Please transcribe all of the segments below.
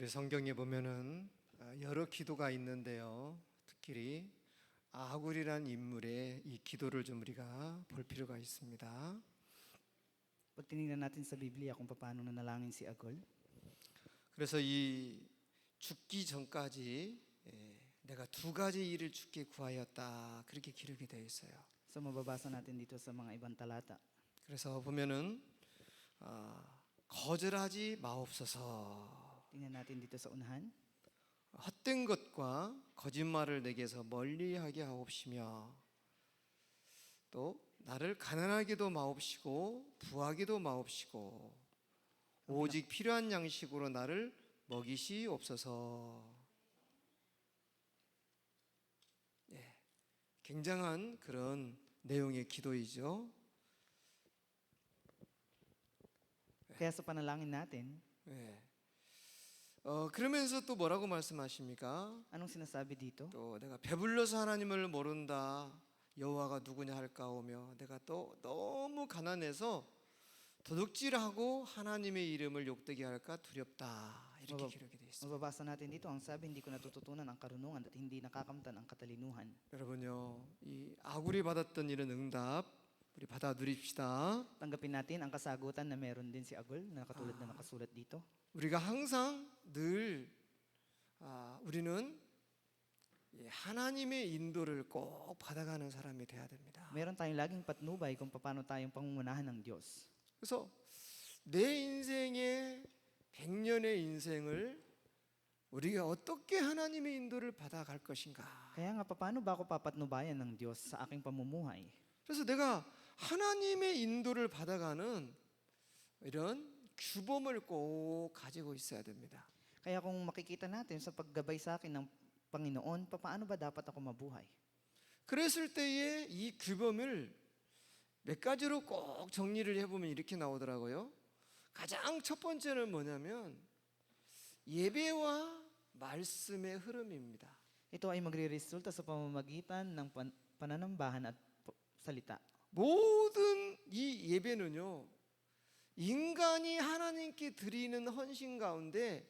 우리 성경에 보면은 여러 기도가 있는데요. 특히 아굴이란 인물의 이 기도를 좀 우리가 볼 필요가 있습니다. Pag tinignan natin sa Biblia kung paano nanalangin si Agol, 그래서 이 죽기 전까지 내가 두 가지 일을 주께 구하였다, 그렇게 기록이 되어 있어요. so mababasa natin dito sa mga ibang talata. 그래서 보면은 거절하지 마옵소서. Tingnan natin dito sa unahan. 헛된 것과 거짓말을 내게서 멀리하게 하옵시며 또 나를 가난하게도 마옵시고 부하게도 마옵시고 오직 필요한 양식으로 나를 먹이시옵소서. 굉장한 그런 내용의 기도이죠. Kaya sa panalangin natin, 그러면서 또 뭐라고 말씀하십니까? anong sinasabi dito? 또 내가 배불러서 하나님을 모른다, 여호와가 누구냐 할까오며 내가 또 너무 가난해서 도둑질하고 하나님의 이름을 욕되게 할까 두렵다, 이렇게 기록이 되어 있습니다. Mababasa natin dito, ang sabi, hindi ko natututunan ang karunungan at hindi nakakamtan ang katalinuhan. 여러분요, 이 아굴이 받았던 이런 응답 우리 받아 누립시다. Tanggapin natin ang kasagutan na meron din si Agol na katulad na nakasulat dito. 우리가 항상 늘 우리는 하나님의 인도를 꼭 받아가는 사람이 돼야 됩니다. Meron tayong laging patnubay kung paano tayong pangunguna ng Diyos. 그래서 내 인생의 100년의 인생을 우리가 어떻게 하나님의 인도를 받아갈 것인가. Kaya nga, paano ba ako papatnubayan ng Diyos sa aking pamumuhay? 그래서 내가 하나님의 인도를 받아가는 이런 규범을 꼭 가지고 있어야 됩니다. Kaya kung makikita natin sa paggabay sa akin ng Panginoon, paano ba dapat ako mabuhay? 그랬을 때에 이 규범을 몇 가지로 꼭 정리를 해보면 이렇게 나오더라고요. 가장 첫 번째는 뭐냐면 예배와 말씀의 흐름입니다. Ito ay magre-resulta sa pamamagitan ng pananambahan at salita. 모든 이 예배는요, 인간이 하나님께 드리는 헌신 가운데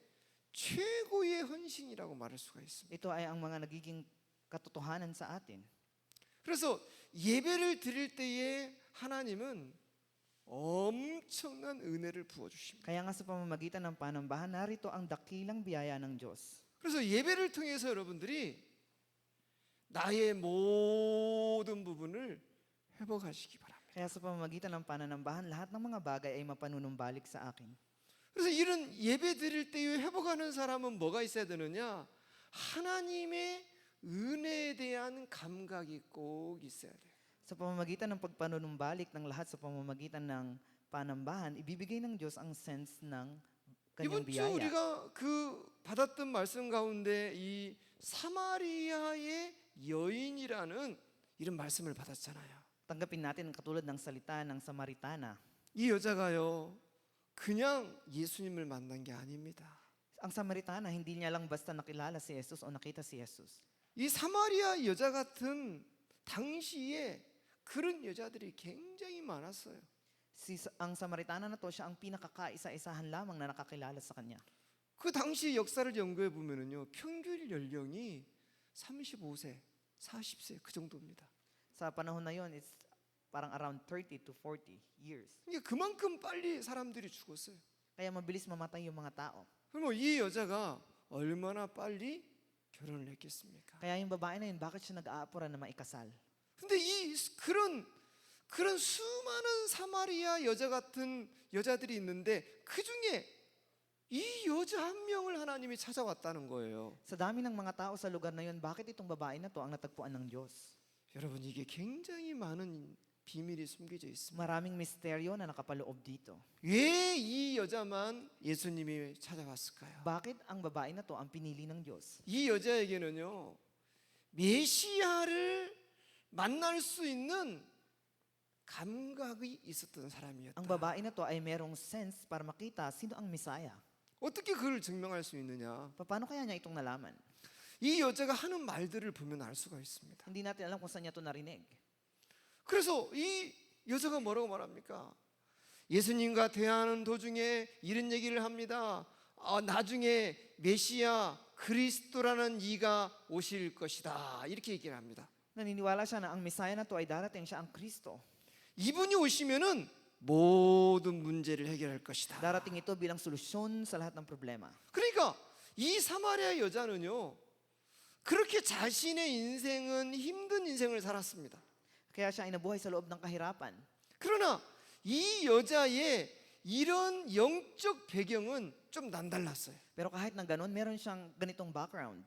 최고의 헌신이라고 말할 수가 있습니다. Ito ay ang mga nagiging katotohanan sa atin. 그래서 예배를 드릴 때에 하나님은 엄청난 은혜를 부어주십니다. Kaya nga sa pamamagitan ng panambahan, narito ang dakilang biyaya ng Diyos. 그래서 예배를 통해서 여러분들이 나의 모든 부분을 회복하시기 바랍니다. Kaya sa pamamagitan ng pananambahan, lahat ng mga bagay ay mapanunumbalik sa akin. 그래서 이런 예배 드릴 때에 회복하는 사람은 뭐가 있어야 되느냐? 하나님의 은혜에 대한 감각이 꼭 있어야 돼요. Sa pamamagitan ng pagpanunumbalik ng lahat sa pamamagitan ng panambahan, ibibigay ng Diyos ang sense ng kanyang 이번 주 biyaya. 우리가 그 받았던 말씀 가운데 이 사마리아의 여인이라는 이런 말씀을 받았잖아요. Tanggapin natin ang katulad ng salita ng Samaritana. 이 여자가요, 그냥 예수님을 만난 게 아닙니다. Ang Samaritana, hindi niya lang basta nakilala si Jesus o nakita si Jesus. 이 사마리아 여자 같은 당시에 그런 여자들이 굉장히 많았어요. Ang Samaritana na to, siya ang pinakakaisa-isahan lamang na nakakilala sa kanya. 그 당시 역사를 연구해 보면은요, 평균 연령이 35세, 40세 그 정도입니다. Sa panahon na yon, it's parang around 30 to 40 years. 이게 그만큼 빨리 사람들이 죽었어요. Kaya mabilis mamatay yung mga tao. 그럼 이 여자가 얼마나 빨리 결혼을 했겠습니까? Kaya yung babae na yun, bakit siya nag-aapura na maikasal? 근데 이 그런 수많은 사마리아 여자 같은 여자들이 있는데 그 중에 이 여자 한 명을 하나님이 찾아왔다는 거예요. Sa dami ng mga tao sa lugar na yun, bakit itong babae na to ang natagpuan ng Diyos? 여러분, 이게 굉장히 많은 비밀이 숨겨져 있습니다. Maraming misteryo na nakapaloob dito. 왜 이 여자만 예수님이 찾아왔을까요? Bakit ang babae na to ang pinili ng Diyos? 이 여자에게는요, 메시아를 만날 수 있는 감각이 있었던 사람이었다. Ang babae na to ay merong sense para makita sino ang Misaya. 어떻게 그걸 증명할 수 있느냐? Paano kaya niya itong nalaman? 이 여자가 하는 말들을 보면 알 수가 있습니다. Hindi natin alam kung saan niya ito narinig. 그래서 이 여자가 뭐라고 말합니까? 예수님과 대화하는 도중에 이런 얘기를 합니다. 나중에 메시아 그리스도라는 이가 오실 것이다. 이렇게 얘기를 합니다. Naniniwala siya na ang Messiah na to ay darating siya ang Kristo. 이분이 오시면은 모든 문제를 해결할 것이다. Darating ito bilang solusyon sa lahat ng problema. 그러니까 이 사마리아 여자는요, 그렇게 자신의 인생은 힘든 인생을 살았습니다. Kaya siya ay nabuhay sa loob ng kahirapan. 그러나 이 여자의 이런 영적 배경은 좀 남달랐어요. Pero kahit na ganun, meron siyang ganitong background.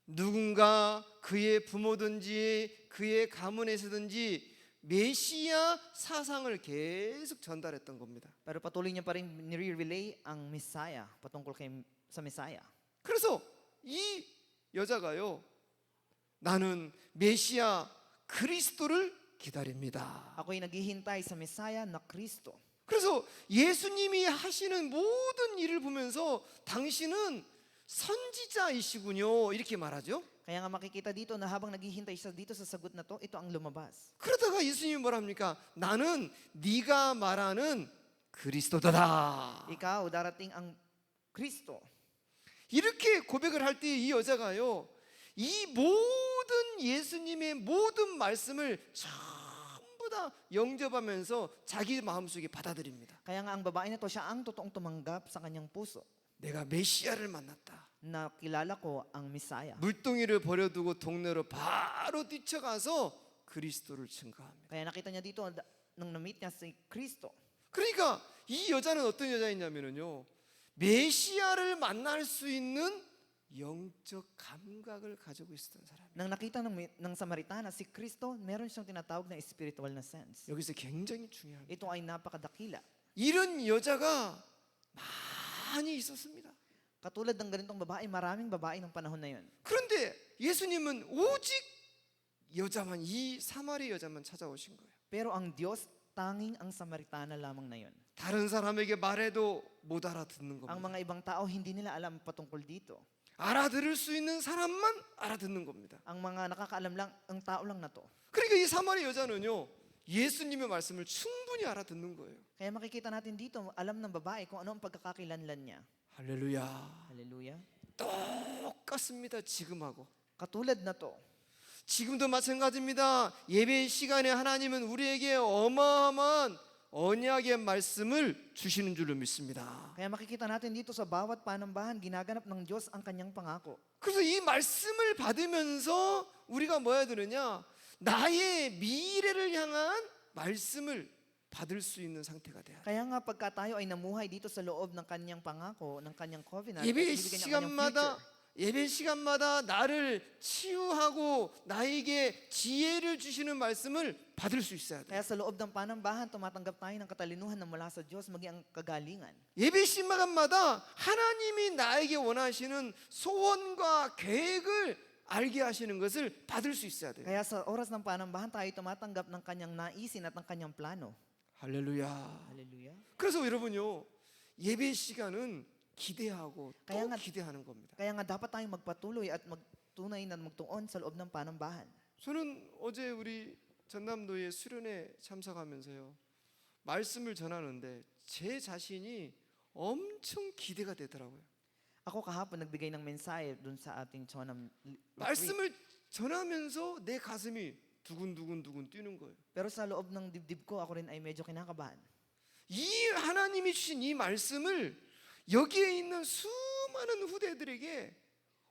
누군가 그의 부모든지 그의 가문에서든지 메시아 사상을 계속 전달했던 겁니다. Pero patuloy niya pa rin nire-relay ang Messiah patungkol sa Messiah. 그래서 이 여자가요, 나는 메시아 그리스도를 기다립니다. Ako'y naghihintay sa Messiah na Kristo. 그래서 예수님이 하시는 모든 일을 보면서 당신은 선지자이시군요, 이렇게 말하죠. Kaya nga makikita dito na habang naghihintay siya dito sa sagot na to, ito ang lumabas. 그러다가 예수님이 뭐라 합니까? 나는 네가 말하는 그리스도다. Ikaw, darating ang Kristo. 이렇게 고백을 할 때 이 여자가요, 이 모든 예수님의 모든 말씀을 전부 다 영접하면서 자기 마음속에 받아들입니다. Kaya nga ang babae na to, siya ang totoong tumanggap sa kanyang puso. 내가 메시아를 만났다. Na kilala ko ang Messiah. 물동이를 버려두고 동네로 바로 뛰쳐가서 그리스도를 증거합니다. Kaya nakita niya dito nung na-meet niya si Kristo. 그러니까 이 여자는 어떤 여자였냐면요, 메시아를 만날 수 있는 영적 감각을 가지고 있었던 사람이에요. Nang nakita ng Samaritana si Kristo, meron siyang tinatawag na spiritual na sense. 여기서 굉장히 중요합니다. Ito ay napakadakila. 이런 여자가 많이 있었습니다. Katulad ng ganitong babae, maraming babae ng panahon na yun. 그런데 예수님은 오직 여자만, 이 사마리 여자만 찾아오신 거예요. Pero ang Diyos, tanging ang Samaritana lamang na yun. 다른 사람에게 말해도 못 알아듣는 Ang 겁니다. mga ibang tao, hindi nila alam patungkol dito. 알아들을 수 있는 사람만 알아듣는 겁니다. Ang mga nakakaalam lang, ang tao lang na to. 그러니까 이 사마리 여자는요, 예수님의 말씀을 충분히 알아듣는 거예요. Kaya makikita natin dito, alam ng babae kung ano ang pagkakakilanlan niya. 할렐루야. Hallelujah. 똑같습니다, 지금하고. Katulad na to. 지금도 마찬가지입니다. 예배 시간에 하나님은 우리에게 어마어마한 언약의 말씀을 주시는 줄로 믿습니다. Kaya makikita natin dito sa bawat panambahan, ginaganap ng Diyos ang kanyang pangako. 그래서 이 말씀을 받으면서 우리가 뭐 해야 되느냐? 나의 미래를 향한 말씀을 받을 수 있는 상태가 돼야 돼. Kaya nga pagka tayo ay namuhay dito sa loob ng kanyang pangako, ng kanyang covenant, 예배 at ibibigay niya ang kanyang future. 예배 시간마다 나를 치유하고 나에게 지혜를 주시는 말씀을 받을 수 있어야 돼. Kaya sa loob ng panambahan, tumatanggap tayo ng katalinuhan na mula sa Diyos, maging ang kagalingan. 예배 시간마다 하나님이 나에게 원하시는 소원과 계획을 알게 하시는 것을 받을 수 있어야 돼요. Kaya sa oras ng panambahan, tayo tumatanggap ng kanyang naisin at ng kanyang plano. 할렐루야. Hallelujah. 그래서 여러분요, 예배 시간은 기대하고 또 그냥 기대하는 겁니다. Kaya nga dapat tayong magpatuloy at magtunay na magtuon sa loob ng panambahan. 저는 어제 우리 전남도의 수련회 참석하면서요, 말씀을 전하는데 제 자신이 엄청 기대가 되더라고요. Ako kahapon nagbigay ng mensahe dun sa ating Chonam retreat. 말씀을 전하면서 내 가슴이 두근두근 뛰는 거예요. Pero sa loob ng dibdib ko, ako rin ay medyo kinakabahan. 이 하나님이 주신 이 말씀을 여기에 있는 수많은 후대들에게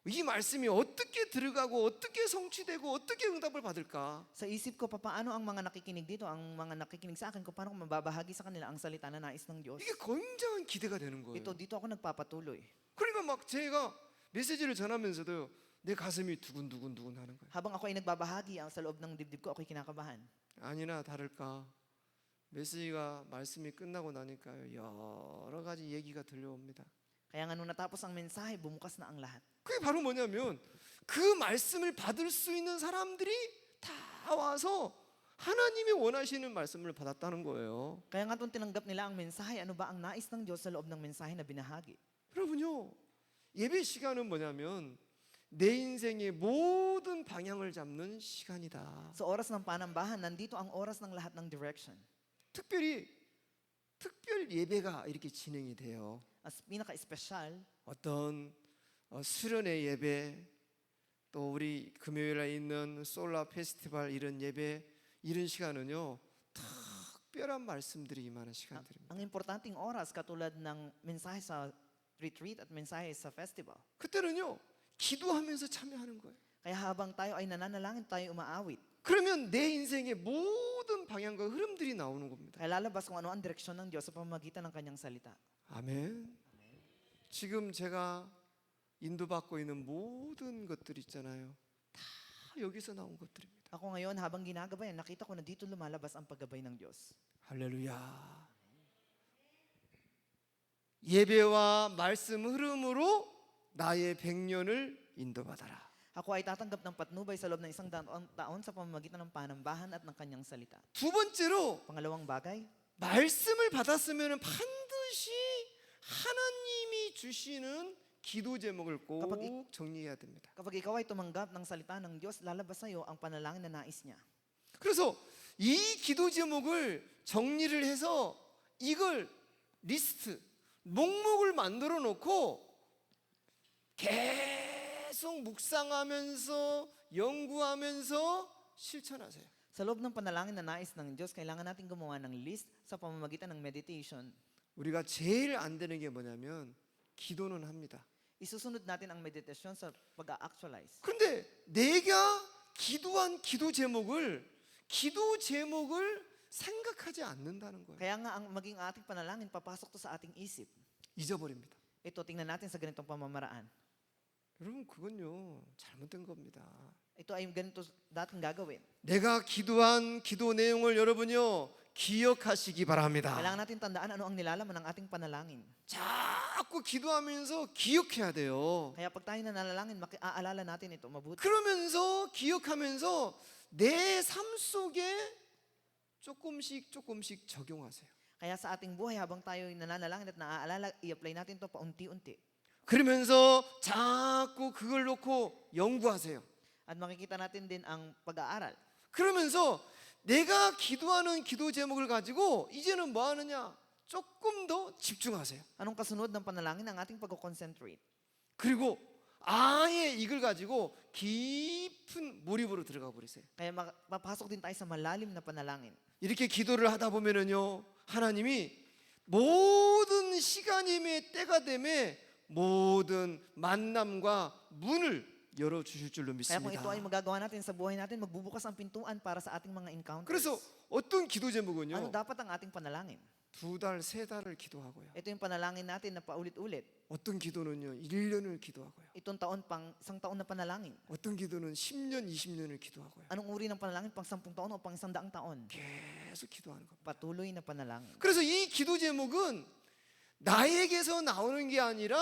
이 말씀이 어떻게 들어가고 어떻게 성취되고 어떻게 응답을 받을까? Sa isip ko, paano ang mga nakikinig dito, ang mga nakikinig sa akin, kung paano ko mababahagi sa kanila ang salita na nais ng Diyos. 이게 굉장한 기대가 되는 거예요. Dito ako nagpapatuloy. 그러니까 막 제가 메시지를 전하면서도 내 가슴이 두근두근 하는 거예요. Habang ako ay nagbabahagi sa loob ng dibdib ko, ako'y kinakabahan. 아니나 다를까 메시지가 말씀이 끝나고 나니까 여러 가지 얘기가 들려옵니다. Kaya nga nung natapos ang mensahe, bumukas na ang lahat. 그게 바로 뭐냐면 그 말씀을 받을 수 있는 사람들이 다 와서 하나님이 원하시는 말씀을 받았다는 거예요. Kaya nga nung tinanggap nila ang mensahe, ano ba ang nais ng Diyos sa loob ng mensahe na binahagi? 여러분요, 예배 시간은 뭐냐면 내 인생의 모든 방향을 잡는 시간이다. Sa oras ng panambahan, nandito ang oras ng lahat ng direction. 특별 예배가 이렇게 진행이 돼요. As pinaka-espesyal, 어떤 수련회 예배, 또 우리 금요일에 있는 솔라 페스티벌 이런 예배, 이런 시간은요 특별한 말씀들이 임하는 시간들입니다. ang importanteng oras katulad ng mensahe sa retreat at mensahe sa festival. 그때는요 기도하면서 참여하는 거예요. Kaya habang tayo ay nananalangin, tayo umaawit. 그러면 내 인생의 모든 방향과 흐름들이 나오는 겁니다. Kaya lalabas kung ano ang direksyon ng Diyos sa pamamagitan ng kanyang salita. 아멘. 지금 제가 인도받고 있는 모든 것들 있잖아요. 다 여기서 나온 것들입니다. Ako ngayon, habang ginagabayan, nakita ko na dito lumalabas ang paggabay ng Diyos. 할렐루야. 예배와 말씀 흐름으로 나의 100년을 인도받아라. Ako ay tatanggap ng patnubay sa loob ng isang taon sa pamamagitan ng panambahan at ng kanyang salita. 두 번째로 Pangalawang bagay, 말씀을 받았으면 반드시 하나님이 주시는 기도 제목을 꼭 kapag 정리해야 됩니다. kapag ikaw ay tumanggap ng salita ng Diyos, lalabas sa iyo ang panalangin na nais niya. 그래서 이 기도 제목을 정리를 해서 이걸 리스트, 목록을 만들어 놓고 계속 묵상하면서 연구하면서 실천하세요. Sa loob ng panalangin na nais ng Diyos, kailangan natin gumawa ng list sa pamamagitan ng meditation. 우리가 제일 안 되는 게 뭐냐면 기도는 합니다. Isusunod natin ang meditation sa pag-actualize. 그런데 내가 기도한 기도 제목을 생각하지 않는다는 거예요. Kaya nga ang maging ating panalangin, papasok to sa ating isip. 잊어버립니다. Ito, tingnan natin sa ganitong pamamaraan. 여러분 그건요 잘못된 겁니다. Ito ay ganito dating gagawin. 내가 기도한 기도 내용을 여러분요 기억하시기 바랍니다. Kailangan natin tandaan ano ang nilalaman ng ating panalangin. 자꾸 기도하면서 기억해야 돼요. Kaya pag tayo nanalangin, makiaalala natin ito mabuti. 그러면서 기억하면서 내 삶 속에 조금씩 적용하세요. Kaya sa ating buhay, habang tayo nananalangin at naaalala, i-apply natin ito paunti-unti. 그러면서 자꾸 그걸 놓고 연구하세요. At makikita natin din ang pag-aaral. 그러면서 내가 기도하는 기도 제목을 가지고 이제는 뭐 하느냐? 조금 더 집중하세요. Anong kasunod ng panalangin? Ang ating pag-concentrate. 그리고 아예 이걸 가지고 깊은 몰입으로 들어가 버리세요. Kaya mapasok din tayo sa malalim na panalangin. 이렇게 기도를 하다 보면은요, 하나님이 모든 시간임의 때가 됨에 모든 만남과 문을 열어 주실 줄로 Kaya kung 믿습니다. ito ay magagawa natin sa buhay natin, magbubukas ang pintuan para sa ating mga encounters. 그래서 어떤 기도 Ano 제목은요, dapat ang ating panalangin? 2달, 3달을 기도하고요. Ito yung panalangin natin na paulit-ulit. 어떤 기도는요, 1년을 기도하고요. Itong taon pang isang taon na panalangin. 어떤 기도는 10년, 20년을 기도하고요. Anong uri ng panalangin? Pang 10 taon o pang 100 taon? 계속 기도하는 겁니다. Patuloy na panalangin. 그래서 이 기도 제목은 나에게서 나오는 게 아니라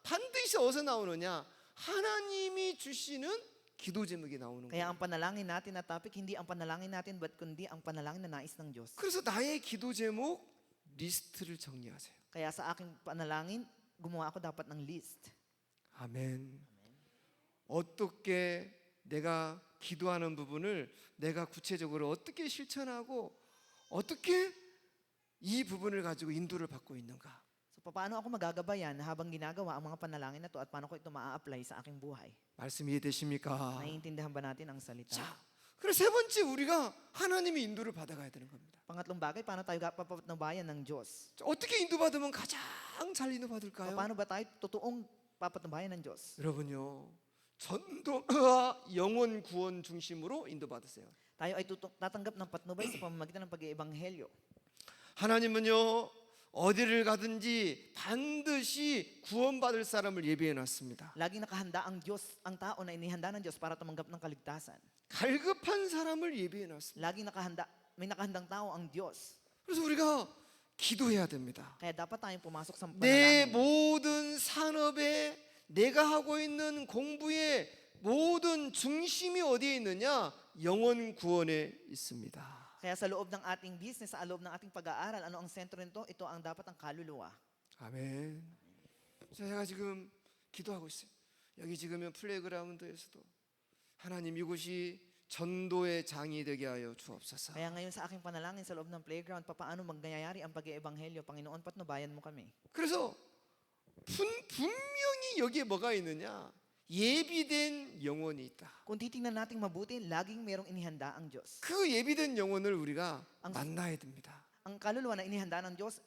반드시 어디서 나오느냐? 하나님이 주시는 기도 제목이 나오는 Kaya 거예요. ang panalangin natin na topic, hindi ang panalangin natin, but kundi ang panalangin na nais ng Diyos. 그래서 나의 기도 제목 리스트를 정리하세요. Kaya sa aking panalangin, gumawa ako dapat ng list. 아멘. 어떻게 내가 기도하는 부분을 내가 구체적으로 어떻게 실천하고 어떻게 이 부분을 가지고 인도를 받고 있는가? So, paano ako magagabayan habang ginagawa ang mga panalangin na to at paano ko ito maa-apply sa aking buhay? 말씀 이해되십니까? Naiintindihan ba natin ang salita? 자, 그래서 세 번째 우리가 하나님의 인도를 받아가야 되는 겁니다. Pangatlong bagay, paano tayo papatnubayan ng Diyos? 자, 어떻게 인도받으면 가장 잘 인도받을까요? Paano ba tayo totoong papatnubayan ng Diyos? 여러분요, 전도와 영혼 구원 중심으로 인도받으세요. Tayo ay tatanggap ng patnubay sa pamamagitan ng pag-iebanghelyo. 하나님은요, 어디를 가든지 반드시 구원받을 사람을 예비해 놨습니다. Laging nakahanda ang Diyos, ang tao na inihanda ng Diyos para tumanggap ng kaligtasan. 갈급한 사람을 예비해 놨습니다. Laging may nakahandang tao ang Diyos. 그래서 우리가 기도해야 됩니다. Kaya dapat tayong pumasok sa 내 panalangin. 모든 산업에 내가 하고 있는 공부의 모든 중심이 어디에 있느냐? 영혼 구원에 있습니다. Kaya sa loob ng ating business, sa loob ng ating pag-aaral, ano ang sentro nito? Ito ang dapat ang kaluluwa. 아멘. 제가 지금 기도하고 있어요. 여기 지금은 플레이그라운드에서도 하나님 이곳이 전도의 장이 되게 하여 주옵소서. Kaya ngayon sa aking panalangin sa loob ng playground, paano maggayayari ang pag-iebanghelyo? Panginoon, patnubayan mo kami. 그래서 분명히 여기에 뭐가 있느냐? 예비된 영혼이 있다. Kung titingnan natin mabuti, laging merong inihanda ang Diyos. 그 예비된 영혼을 우리가 만나야 됩니다. Ang kaluluwa na inihanda ng Diyos,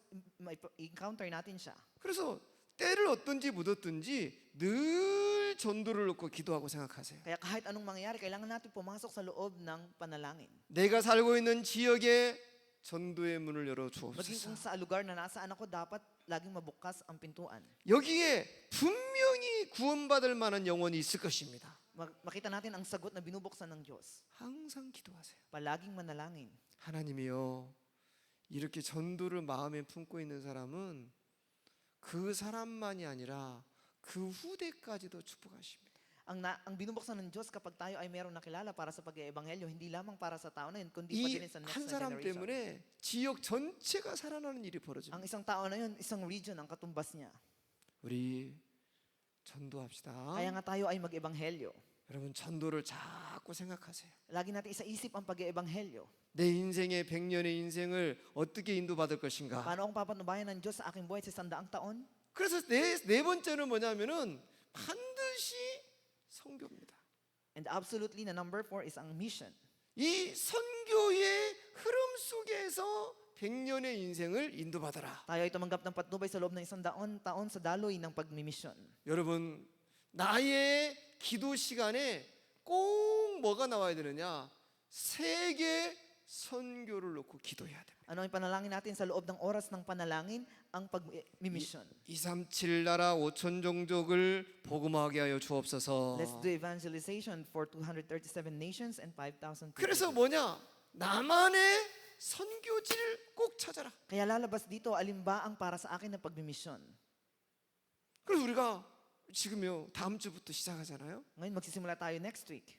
encounter natin siya. 그래서 때를 어떤지 묻었든지 늘 전도를 놓고 기도하고 생각하세요. Kaya kahit anong mangyayari, kailangan natin pumasok sa loob ng panalangin. 내가 살고 있는 지역에 전도의 문을 열어 Maging kung 주옵소서. sa lugar na nasaan ako, dapat laging mabukas ang pintuan. 여기에 분명히 구원받을 만한 영혼이 있을 것입니다. Makita natin ang sagot na binubuksan ng Diyos. 항상 기도하세요. Palaging manalangin. 하나님이요, 이렇게 전도를 마음에 품고 있는 사람은 그 사람만이 아니라 그 후대까지도 축복하십니다. Ang binubuksan ng Diyos kapag tayo ay merong nakilala para sa pag-eebanghelyo, hindi lamang para sa tao na yun, kundi pati 이 rin sa next 한 na 사람 generation. 때문에 지역 전체가 살아나는 일이 벌어집니다. Ang isang tao na yun, isang region ang katumbas niya. 우리 전도합시다. Kaya nga tayo ay mag-ebanghelyo. 여러분, 전도를 자꾸 생각하세요. Lagi natin isa-isip ang pag-eebanghelyo. 내 인생의 100년의 인생을 어떻게 인도받을 것인가. Paano akong papatnubayan ng Diyos sa aking buhay sa 100 taon? 그래서 네 번째는 뭐냐면은 반드시 선교입니다. And absolutely, na number 4 is ang mission. 이 선교의 흐름 속에서 100년의 인생을 인도받아라. Tayo ay tumanggap ng patnubay sa loob ng 100 taon sa daloy ng pagmimisyon. 여러분, 나의 기도 시간에 꼭 뭐가 나와야 되느냐? 세계 선교를 놓고 기도해야 됩니다. Ano ang panalangin natin sa loob ng oras ng panalangin? Ang pagmimisyon. 237 나라 5천 종족을 복음화하게 하여 주옵소서. Let's do evangelization for 237 nations and 5,000 people. 그래서 뭐냐? 나만의 선교지를 꼭 찾아라. Kaya lalabas dito, alin ba ang para sa akin na pagmimisyon? 그래서 우리가 지금요, 다음 주부터 시작하잖아요. Ngayon magsisimula tayo next week.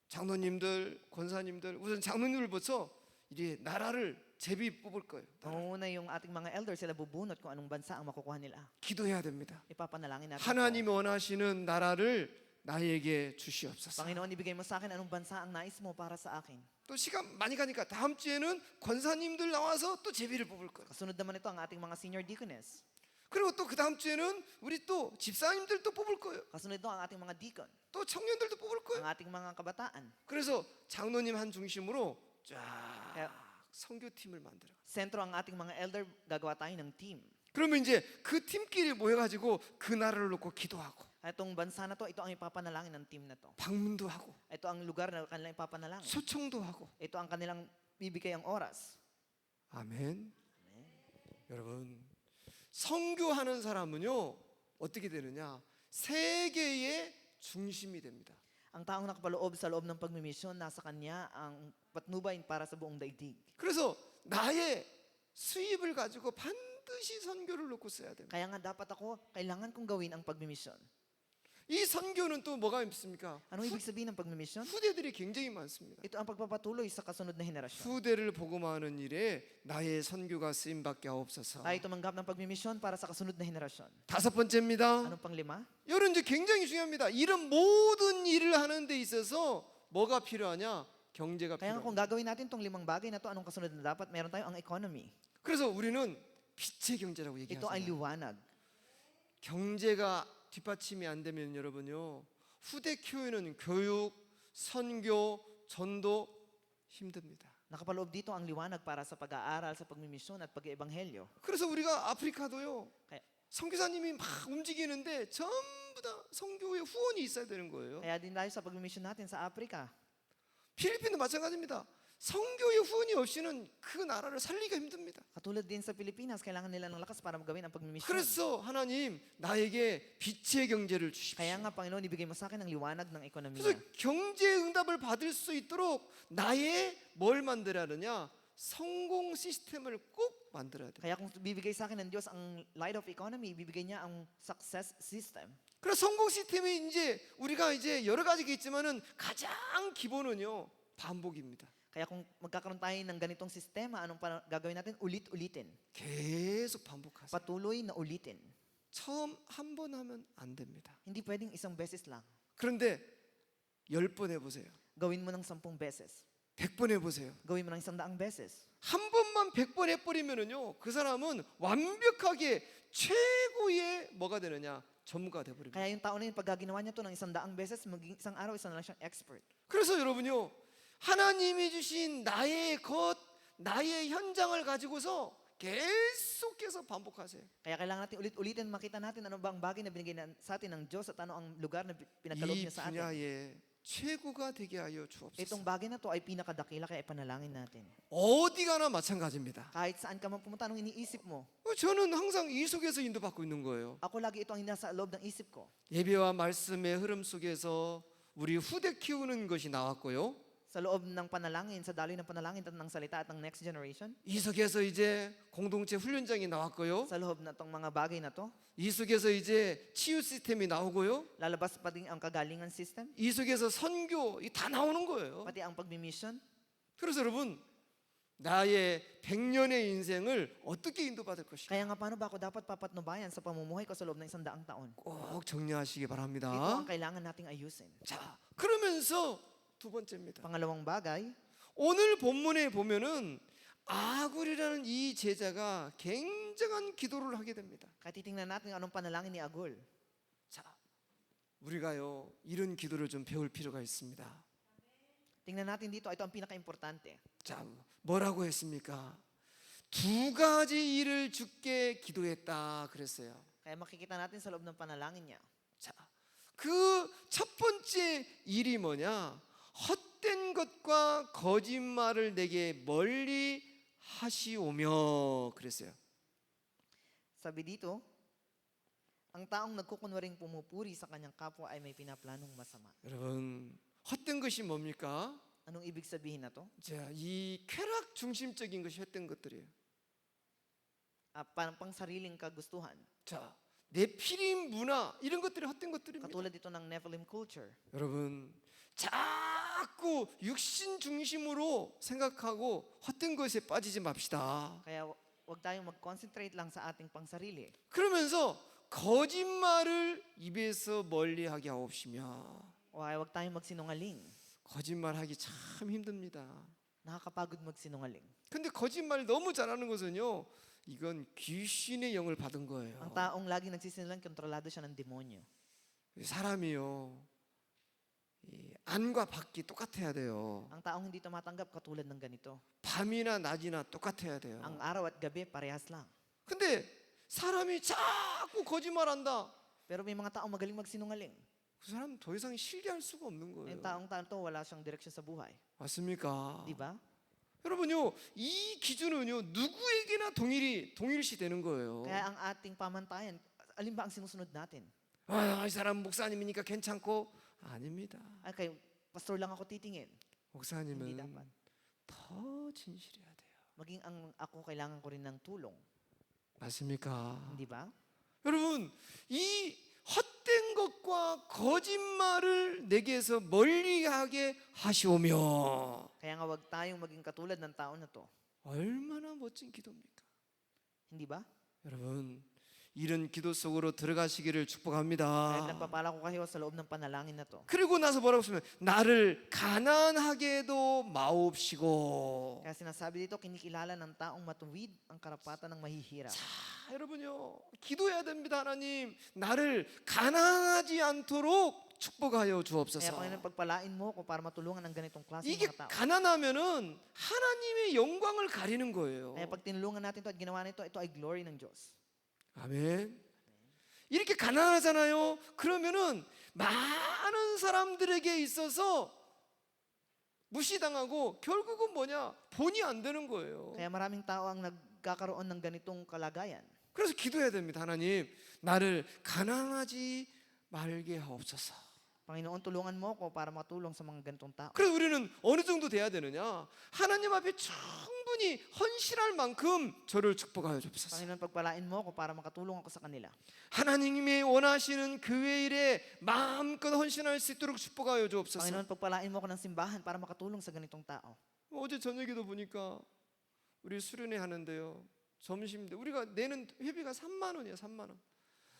장로님들, 권사님들, 우선 장로님들부터 이제 나라를 제비 뽑을 거예요. Mauna yung ating mga elders, sila bubunot kung anong bansa ang makukuha nila. 기도해야 됩니다. Ipapanalangin natin 하나님이 po. 원하시는 나라를 나에게 주시옵소서. Panginoon, ibigay mo sa akin anong bansa ang nais mo para sa akin. 또 시간 많이 가니까 다음 주에는 권사님들 나와서 또 제비를 뽑을 거예요. Kasunod naman ito ang ating mga senior deaconess. 그리고 또 그 다음 주에는 우리 또 집사님들도 뽑을 거예요. Kasunod ito ang ating mga deacon, 또 청년들도 뽑을 거예요. ang ating mga kabataan. 그래서 장로님 한 중심으로 쫙 야. 선교팀을 만들어. Sentro ang ating mga elder, gagawa tayo ng team. 그러면 이제 그 팀끼리 모여가지고 그 나라를 놓고 기도하고 Itong bansa na to, ito ang ipapanalangin ng team na to. 방문도 하고 Ito ang lugar na kanilang ipapanalangin. 소청도 하고. Ito ang kanilang bibigay ang oras. 아멘. 여러분, 선교하는 사람은요 어떻게 되느냐? 세계의 중심이 됩니다. Ang taong nakapaloob sa loob ng pagmimisyon, nasa kanya ang patnubay para sa buong daigdig. 그래서 나의 수입을 가지고 반드시 선교를 놓고 써야 됩니다. Kaya nga dapat ako, kailangan kong gawin ang pagmimisyon. 이 선교는 또 뭐가 있습니까? Anong ibig sabihin ng pagmimisyon? 후대들이 굉장히 많습니다. Ito ang pagpapatuloy sa kasunod na henerasyon. 후대를 복음하는 일에 나의 선교가 쓰임 받게 하옵소서. Tayo tumanggap ng pagmimisyon para sa kasunod na henerasyon. 다섯 번째입니다. Anong panglima? 여러분, 이제 굉장히 중요합니다. 이런 모든 일을 하는 데 있어서 뭐가 필요하냐? 경제가 Kaya nga 필요합니다. kung gagawin natin itong 5 bagay na to, anong kasunod na dapat? Meron tayo ang economy. 그래서 우리는 빛의 경제라고 Ito ay 얘기하잖아요. liwanag. 경제가 뒷받침이 안 되면 여러분요, 후대 교회는 교육, 선교, 전도 힘듭니다. Nakapaloob dito ang liwanag para sa pag-aaral, sa pagmimisyon at pag-eebanghelyo. 그래서 우리가 아프리카도요, Kaya, 선교사님이 막 움직이는데 전부 다 선교의 후원이 있어야 되는 거예요. kaya din tayo sa pagmimisyon natin sa Africa. 필리핀도 마찬가지입니다. 선교의 후원이 없이는 그 나라를 살리기가 힘듭니다. Katulad din sa Pilipinas, kailangan nila ng lakas para magawin ang pagmimisyon. 그래서 하나님 나에게 빛의 경제를 주십시오. Kaya nga, Panginoon, ibigay mo sa akin ang liwanag ng 그래서 ekonomiya. 경제 응답을 받을 수 있도록 나의 뭘 만들어야 하느냐? 성공 시스템을 꼭 만들어야 돼. Kaya kung bibigay sa akin ng Diyos ang light of economy, bibigay niya ang success system. 그래서 성공 시스템이 이제 우리가 이제 여러 가지가 있지만은 가장 기본은요, 반복입니다. Kaya kung magkakaroon tayo ng ganitong sistema, anong gagawin natin? Ulit-ulitin. 계속 반복하세요. Patuloy na ulitin. 처음 한 번 하면 안 됩니다. Hindi pwedeng isang beses lang. 그런데 10번 해보세요. Gawin mo ng 10 beses. 100번 해보세요. Gawin mo ng 100 beses. 한 번만 100번 해버리면은요, 그 사람은 완벽하게 최고의 뭐가 되느냐? 전문가가 되어버립니다. Kaya yung tao na yun, pag ginawa niya to ng 100 beses, maging isang araw, isa na lang siyang expert. 그래서 여러분요, 하나님이 주신 나의 것, 나의 현장을 가지고서 계속해서 반복하세요. Kaya kailangan natin ulit-ulitin makita natin ano ba ang bagay na binigay sa atin ng Diyos at ano ang lugar na pinagkaloob 이 niya sa atin. 분야의 최고가 되게 하여 주옵소서. Itong bagay na to ay pinakadakila kaya ipanalangin natin. 어디 가나 마찬가지입니다. Kahit saan ka man pumunta, anong iniisip mo? 저는 항상 이 속에서 인도받고 있는 거예요. Ako lagi ito ang nasa loob ng isip ko. 예배와 말씀의 흐름 속에서 우리 후대 키우는 것이 나왔고요. Sa loob ng panalangin, sa daloy ng panalangin at ng salita at ng next generation. 이 속에서 이제 공동체 훈련장이 나왔고요. Sa loob na tong mga bagay na to, 이 속에서 이제 치유 시스템이 나오고요. lalabas pa din ang kagalingan system, 이 속에서 선교 이 다 나오는 거예요. pati ang pagmi-mission. 그래서 여러분, 나의 100년의 인생을 어떻게 인도받을 것인가 Kaya nga paano ba ako dapat papatnubayan sa pamumuhay ko sa loob ng 100 taon? 꼭 정리하시기 Ito 바랍니다. ang kailangan nating ayusin. 자, 그러면서 두 번째입니다. Pangalawang bagay, 오늘 본문에 보면은 아굴이라는 이 제자가 굉장한 기도를 하게 됩니다. kaya titingnan natin anong panalangin ni Agul. 자, 우리가요 이런 기도를 좀 배울 필요가 있습니다. Tingnan natin dito, ito ang pinaka-importante. 자, 뭐라고 했습니까? 두 가지 일을 주께 기도했다 그랬어요. Kaya makikita natin sa loob ng panalangin niya. 자, 그 첫 번째 일이 뭐냐? 헛된 것과 거짓말을 내게 멀리 하시오며 그랬어요. Sabi dito, ang taong nagkukunwaring pumupuri sa kanyang kapwa ay may pinaplanong masama. 여러분, 헛된 것이 뭡니까? Anong ibig sabihin na to? 자, 이 쾌락 중심적인 것이 헛된 것들이에요. Parang pang sariling kagustuhan. 자, 네피림 문화 이런 것들이 헛된 것들입니다. Katulad ito ng Nephilim culture. 여러분, 자꾸 육신 중심으로 생각하고 헛된 것에 빠지지 맙시다. Kaya wag tayong mag-concentrate lang sa ating pangsarili. 그러면서 거짓말을 입에서 멀리하게 하옵시며. O ay wag tayong magsinungaling. 거짓말하기 참 힘듭니다. Nakakapagod magsinungaling. 근데 거짓말 너무 잘하는 것은요, 이건 귀신의 영을 받은 거예요. Ang taong lagi nagsisinungaling, kontrolado siya ng demonyo. 사람이요, 이 안과 밖이 똑같아야 돼요. Ang taong hindi tumatanggap katulad ng ganito. 밤이나 낮이나 똑같아야 돼요. Ang araw at gabi parehas lang. 근데 사람이 자꾸 거짓말한다. Pero may mga taong magaling magsinungaling. 그 사람 더 이상 실기할 수가 없는 거예요. Yung taong to wala siyang direksyon sa buhay. 맞습니까? Di ba? 여러분요, 이 기준은요 누구에게나 동일시 되는 거예요. Kaya ang ating pamantayan, alin ba ang sinusunod natin? 이 사람 목사님이니까 괜찮고 아닙니다. Ay, kay pastor lang ako titingin. 목사님은 Hindi dapat. 더 진실해야 돼요. Maging ako kailangan ko rin ng tulong. 맞습니까? Hindi ba? 여러분, 이 헛된 것과 거짓말을 내게서 멀리하게 하시오며 Kaya nga wag tayong maging katulad ng tao na to. 얼마나 멋진 기도입니까? Hindi ba? 여러분, 이런 기도 속으로 들어가시기를 Kaya 축복합니다. nagpapala ko kayo sa loob ng panalangin na to. 그리고 나서 뭐라고 쓰면 나를 가난하게도 마옵시고. Kaya sinasabi dito, kinikilala ng taong matuwid ang karapatan ng mahihirap. 여러분요, 기도해야 됩니다. 하나님, 나를 가난하지 않도록 축복하여 Kaya 주옵소서. Panginoon, pagpalain mo ko para matulungan ng ganitong klase 이게 mga tao. 가난하면은 하나님의 영광을 가리는 거예요. Kaya pag tinulungan natin ito at ginawa nito, ito ay glory ng Diyos. 아멘. 이렇게 가난하잖아요. 그러면은 많은 사람들에게 있어서 무시당하고 결국은 뭐냐? 본이 안 되는 거예요. Kaya maraming tao ang nagkakaroon ng ganitong kalagayan. 그래서 기도해야 됩니다. 하나님, 나를 가난하지 말게 하옵소서. Panginoon, tulungan mo ko para matulong sa mga ganitong tao. 그래서 우리는 어느 정도 돼야 되느냐? 하나님 앞에 충분히 헌신할 만큼 저를 축복하여 주옵소서. Panginoon, pagpalain mo ko para makatulong ako sa kanila. 하나님이 원하시는 교회 일에 마음껏 헌신할 수 있도록 축복하여 주옵소서. Panginoon, pagpalain mo ko ng simbahan para makatulong sa ganitong tao. 어제 저녁에도 보니까 우리 수련회 하는데요. 점심 때 우리가 내는 회비가 3만 원이야, 3만 원.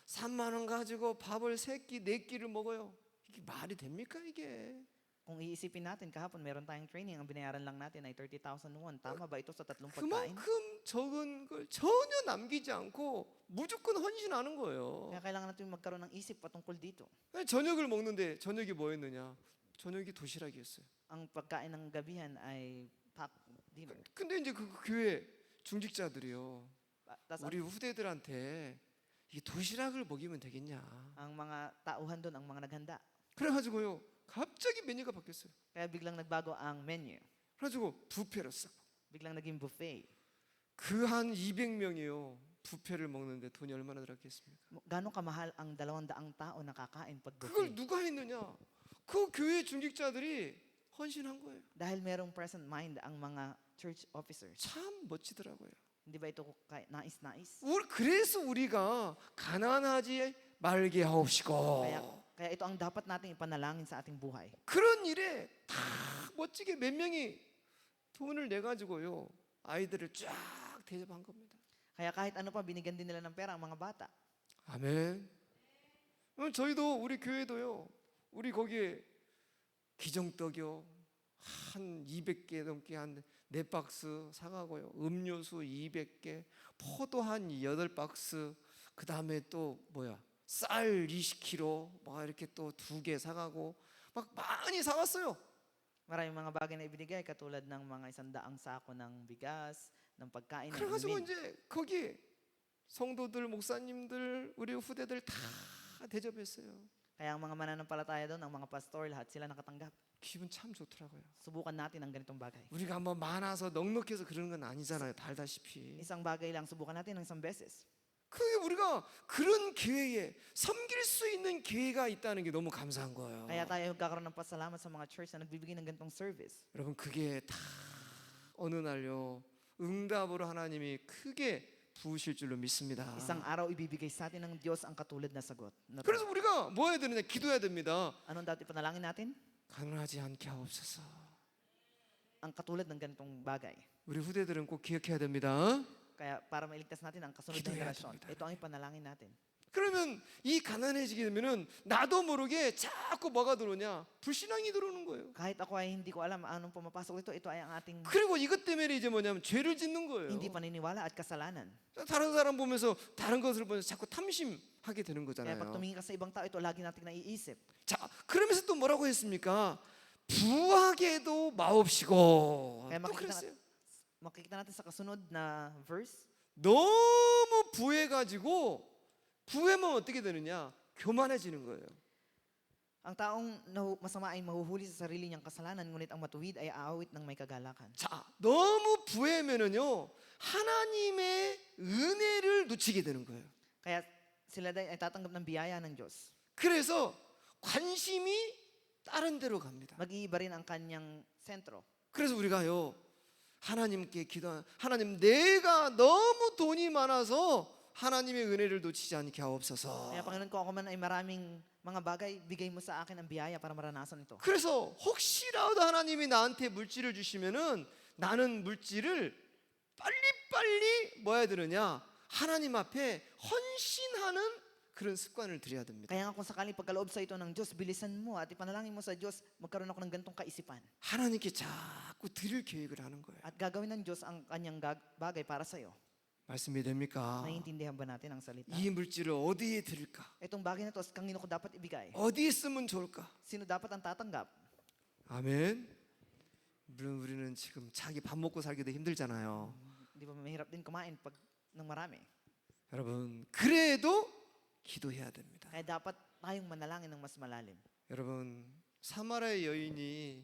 3만 원 가지고 밥을 3끼, 4끼를 먹어요. 이게 말이 됩니까 이게? Kung iisipin natin, kahapon meron tayong training, ang binayaran lang natin ay 30,000 won. Tama ba ito sa tatlong pagkain? 그만큼 적은 걸 전혀 남기지 않고 무조건 헌신하는 거예요. Kaya kailangan natin magkaroon ng isip patungkol dito. 저녁을 먹는데 저녁이 뭐였느냐? 저녁이 도시락이었어요. Ang pagkain ng gabihan ay pack dinner. 근데 이제 그 교회 중직자들이요. Tas 우리 후대들한테 이 도시락을 먹이면 되겠냐? ang mga tauhan doon, ang mga naghanda. 그래가지고요. 갑자기 메뉴가 바뀌었어요. Kaya biglang nagbago ang menu. 그래가지고 뷔페로 싹. Biglang naging buffet. 그 한 200명이요. 뷔페를 먹는데 돈이 얼마나 들었겠습니까? Gaano kamahal ang 200 tao nakakain pag 그걸 buffet? 누가 했느냐? 그 교회 중직자들이 헌신한 거예요. Dahil merong present mind ang mga church officers. 참 멋지더라고요. Hindi ba ito nais-nais? 그래서 우리가 가난하지 말게 하옵시고 Kaya ito ang dapat nating ipanalangin sa ating buhay. 그런 일에 다 멋지게 몇 명이 돈을 내 가지고요 아이들을 쫙 대접한 겁니다. Kaya kahit ano pa, binigyan din nila ng pera ang mga bata. 아멘. 저희도 우리 교회도요. 우리 거기에 기정떡이요 한 200개 넘게 한 4박스 사가고요. 음료수 200개, 포도 한 8박스, 그 다음에 또 쌀 20kg 막 이렇게 또 2개 사가고 막 많이 사갔어요. Maraming mga bagay na ibinigay katulad ng mga 100 sako ng bigas, ng pagkain ng 그래가지고 inumin. 이제 거기 성도들, 목사님들, 우리 후대들 다 대접했어요. Kaya ang mga mananampalataya doon, ang mga pastor, lahat sila nakatanggap. 기분 참 좋더라고요. Subukan natin ang ganitong bagay. 우리가 한번 많아서 넉넉해서 그런 건 아니잖아요. 다 알다시피. Isang bagay lang, subukan natin ng isang beses. 그게 우리가 그런 기회에 섬길 수 있는 기회가 있다는 게 너무 감사한 거예요. Kaya tayo magkakaroon ng pasalamat sa mga church na nagbibigay ng ganitong service. 여러분 그게 다 어느 날요 응답으로 하나님이 크게 부으실 줄로 믿습니다. Isang araw ibibigay sa atin ng Diyos ang katulad na sagot. Na to. 그래서 우리가 뭐 해야 되느냐? 기도해야 됩니다. Anong dapat ipanalangin natin? 가난하지 않게 하옵소서. Ang katulad ng ganitong bagay. 우리 후대들은 꼭 기억해야 됩니다. Kaya para mailigtas natin ang kasunod na Gido해야 henerasyon, 됩니다. ito ang ipanalangin natin. 그러면 이 가난해지게 되면은 나도 모르게 자꾸 뭐가 들어오냐? 불신앙이 들어오는 거예요. Kahit ako ay hindi ko alam anong pumapasok ito, ito ay ang ating 그리고 이것 때문에 이제 뭐냐면 죄를 짓는 거예요. hindi paniniwala at kasalanan. 다른 사람 보면서 다른 것을 보면서 자꾸 탐심하게 되는 Kaya pag 거잖아요. tumingin ka sa ibang tao, ito lagi nating naiisip. 자, 그러면서 또 뭐라고 했습니까? 부하게도 마옵시고. Kaya 또 그랬어요. makikita natin sa kasunod na verse, 너무 부해가지고 부해면 어떻게 되느냐? 교만해지는 거예요. ang taong masama ay mahuhuli sa sarili niyang kasalanan, ngunit ang matuwid ay aawit ng may kagalakan. 자, 너무 부해면은요 하나님의 은혜를 놓치게 되는 거예요. Kaya sila ay tatanggap ng biyaya ng Diyos. 그래서 관심이 다른 데로 갑니다. Mag-iiba rin ang kanyang sentro. 그래서 우리가요 하나님께 하나님 내가 너무 돈이 많아서 하나님의 은혜를 놓치지 않게 하옵소서. Kaya Panginoon ko, ako man ay maraming mga bagay, bigay mo sa akin ang biyaya para maranasan ito. 그래서 혹시라도 하나님이 나한테 물질을 주시면은 나는 물질을 빨리빨리 뭐 해야 되느냐? 하나님 앞에 헌신하는 그런 습관을 들여야 됩니다. Kaya nga kung sakaling pagkaloob sa ito ng Diyos, bilisan mo at ipanalangin mo sa Diyos, magkaroon ako ng ganitong kaisipan. 하나님께 자꾸 드릴 계획을 하는 거예요. At gagawin ng Diyos ang kanyang bagay para sa iyo. 말씀이 됩니까? Naiintindihan ba natin ang salita? 이 물질을 어디에 드릴까? Itong bagay na ito, kanino ko dapat ibigay? 어디에 쓰면 좋을까? Sino dapat ang tatanggap? 아멘. 물론 우리는 지금 자기 밥 먹고 살기도 힘들잖아요. Di ba mahirap din kumain pag ng marami? 여러분, 그래도 기도해야 됩니다. Kaya dapat tayong manalangin ng mas malalim. 여러분, 사마리아 여인이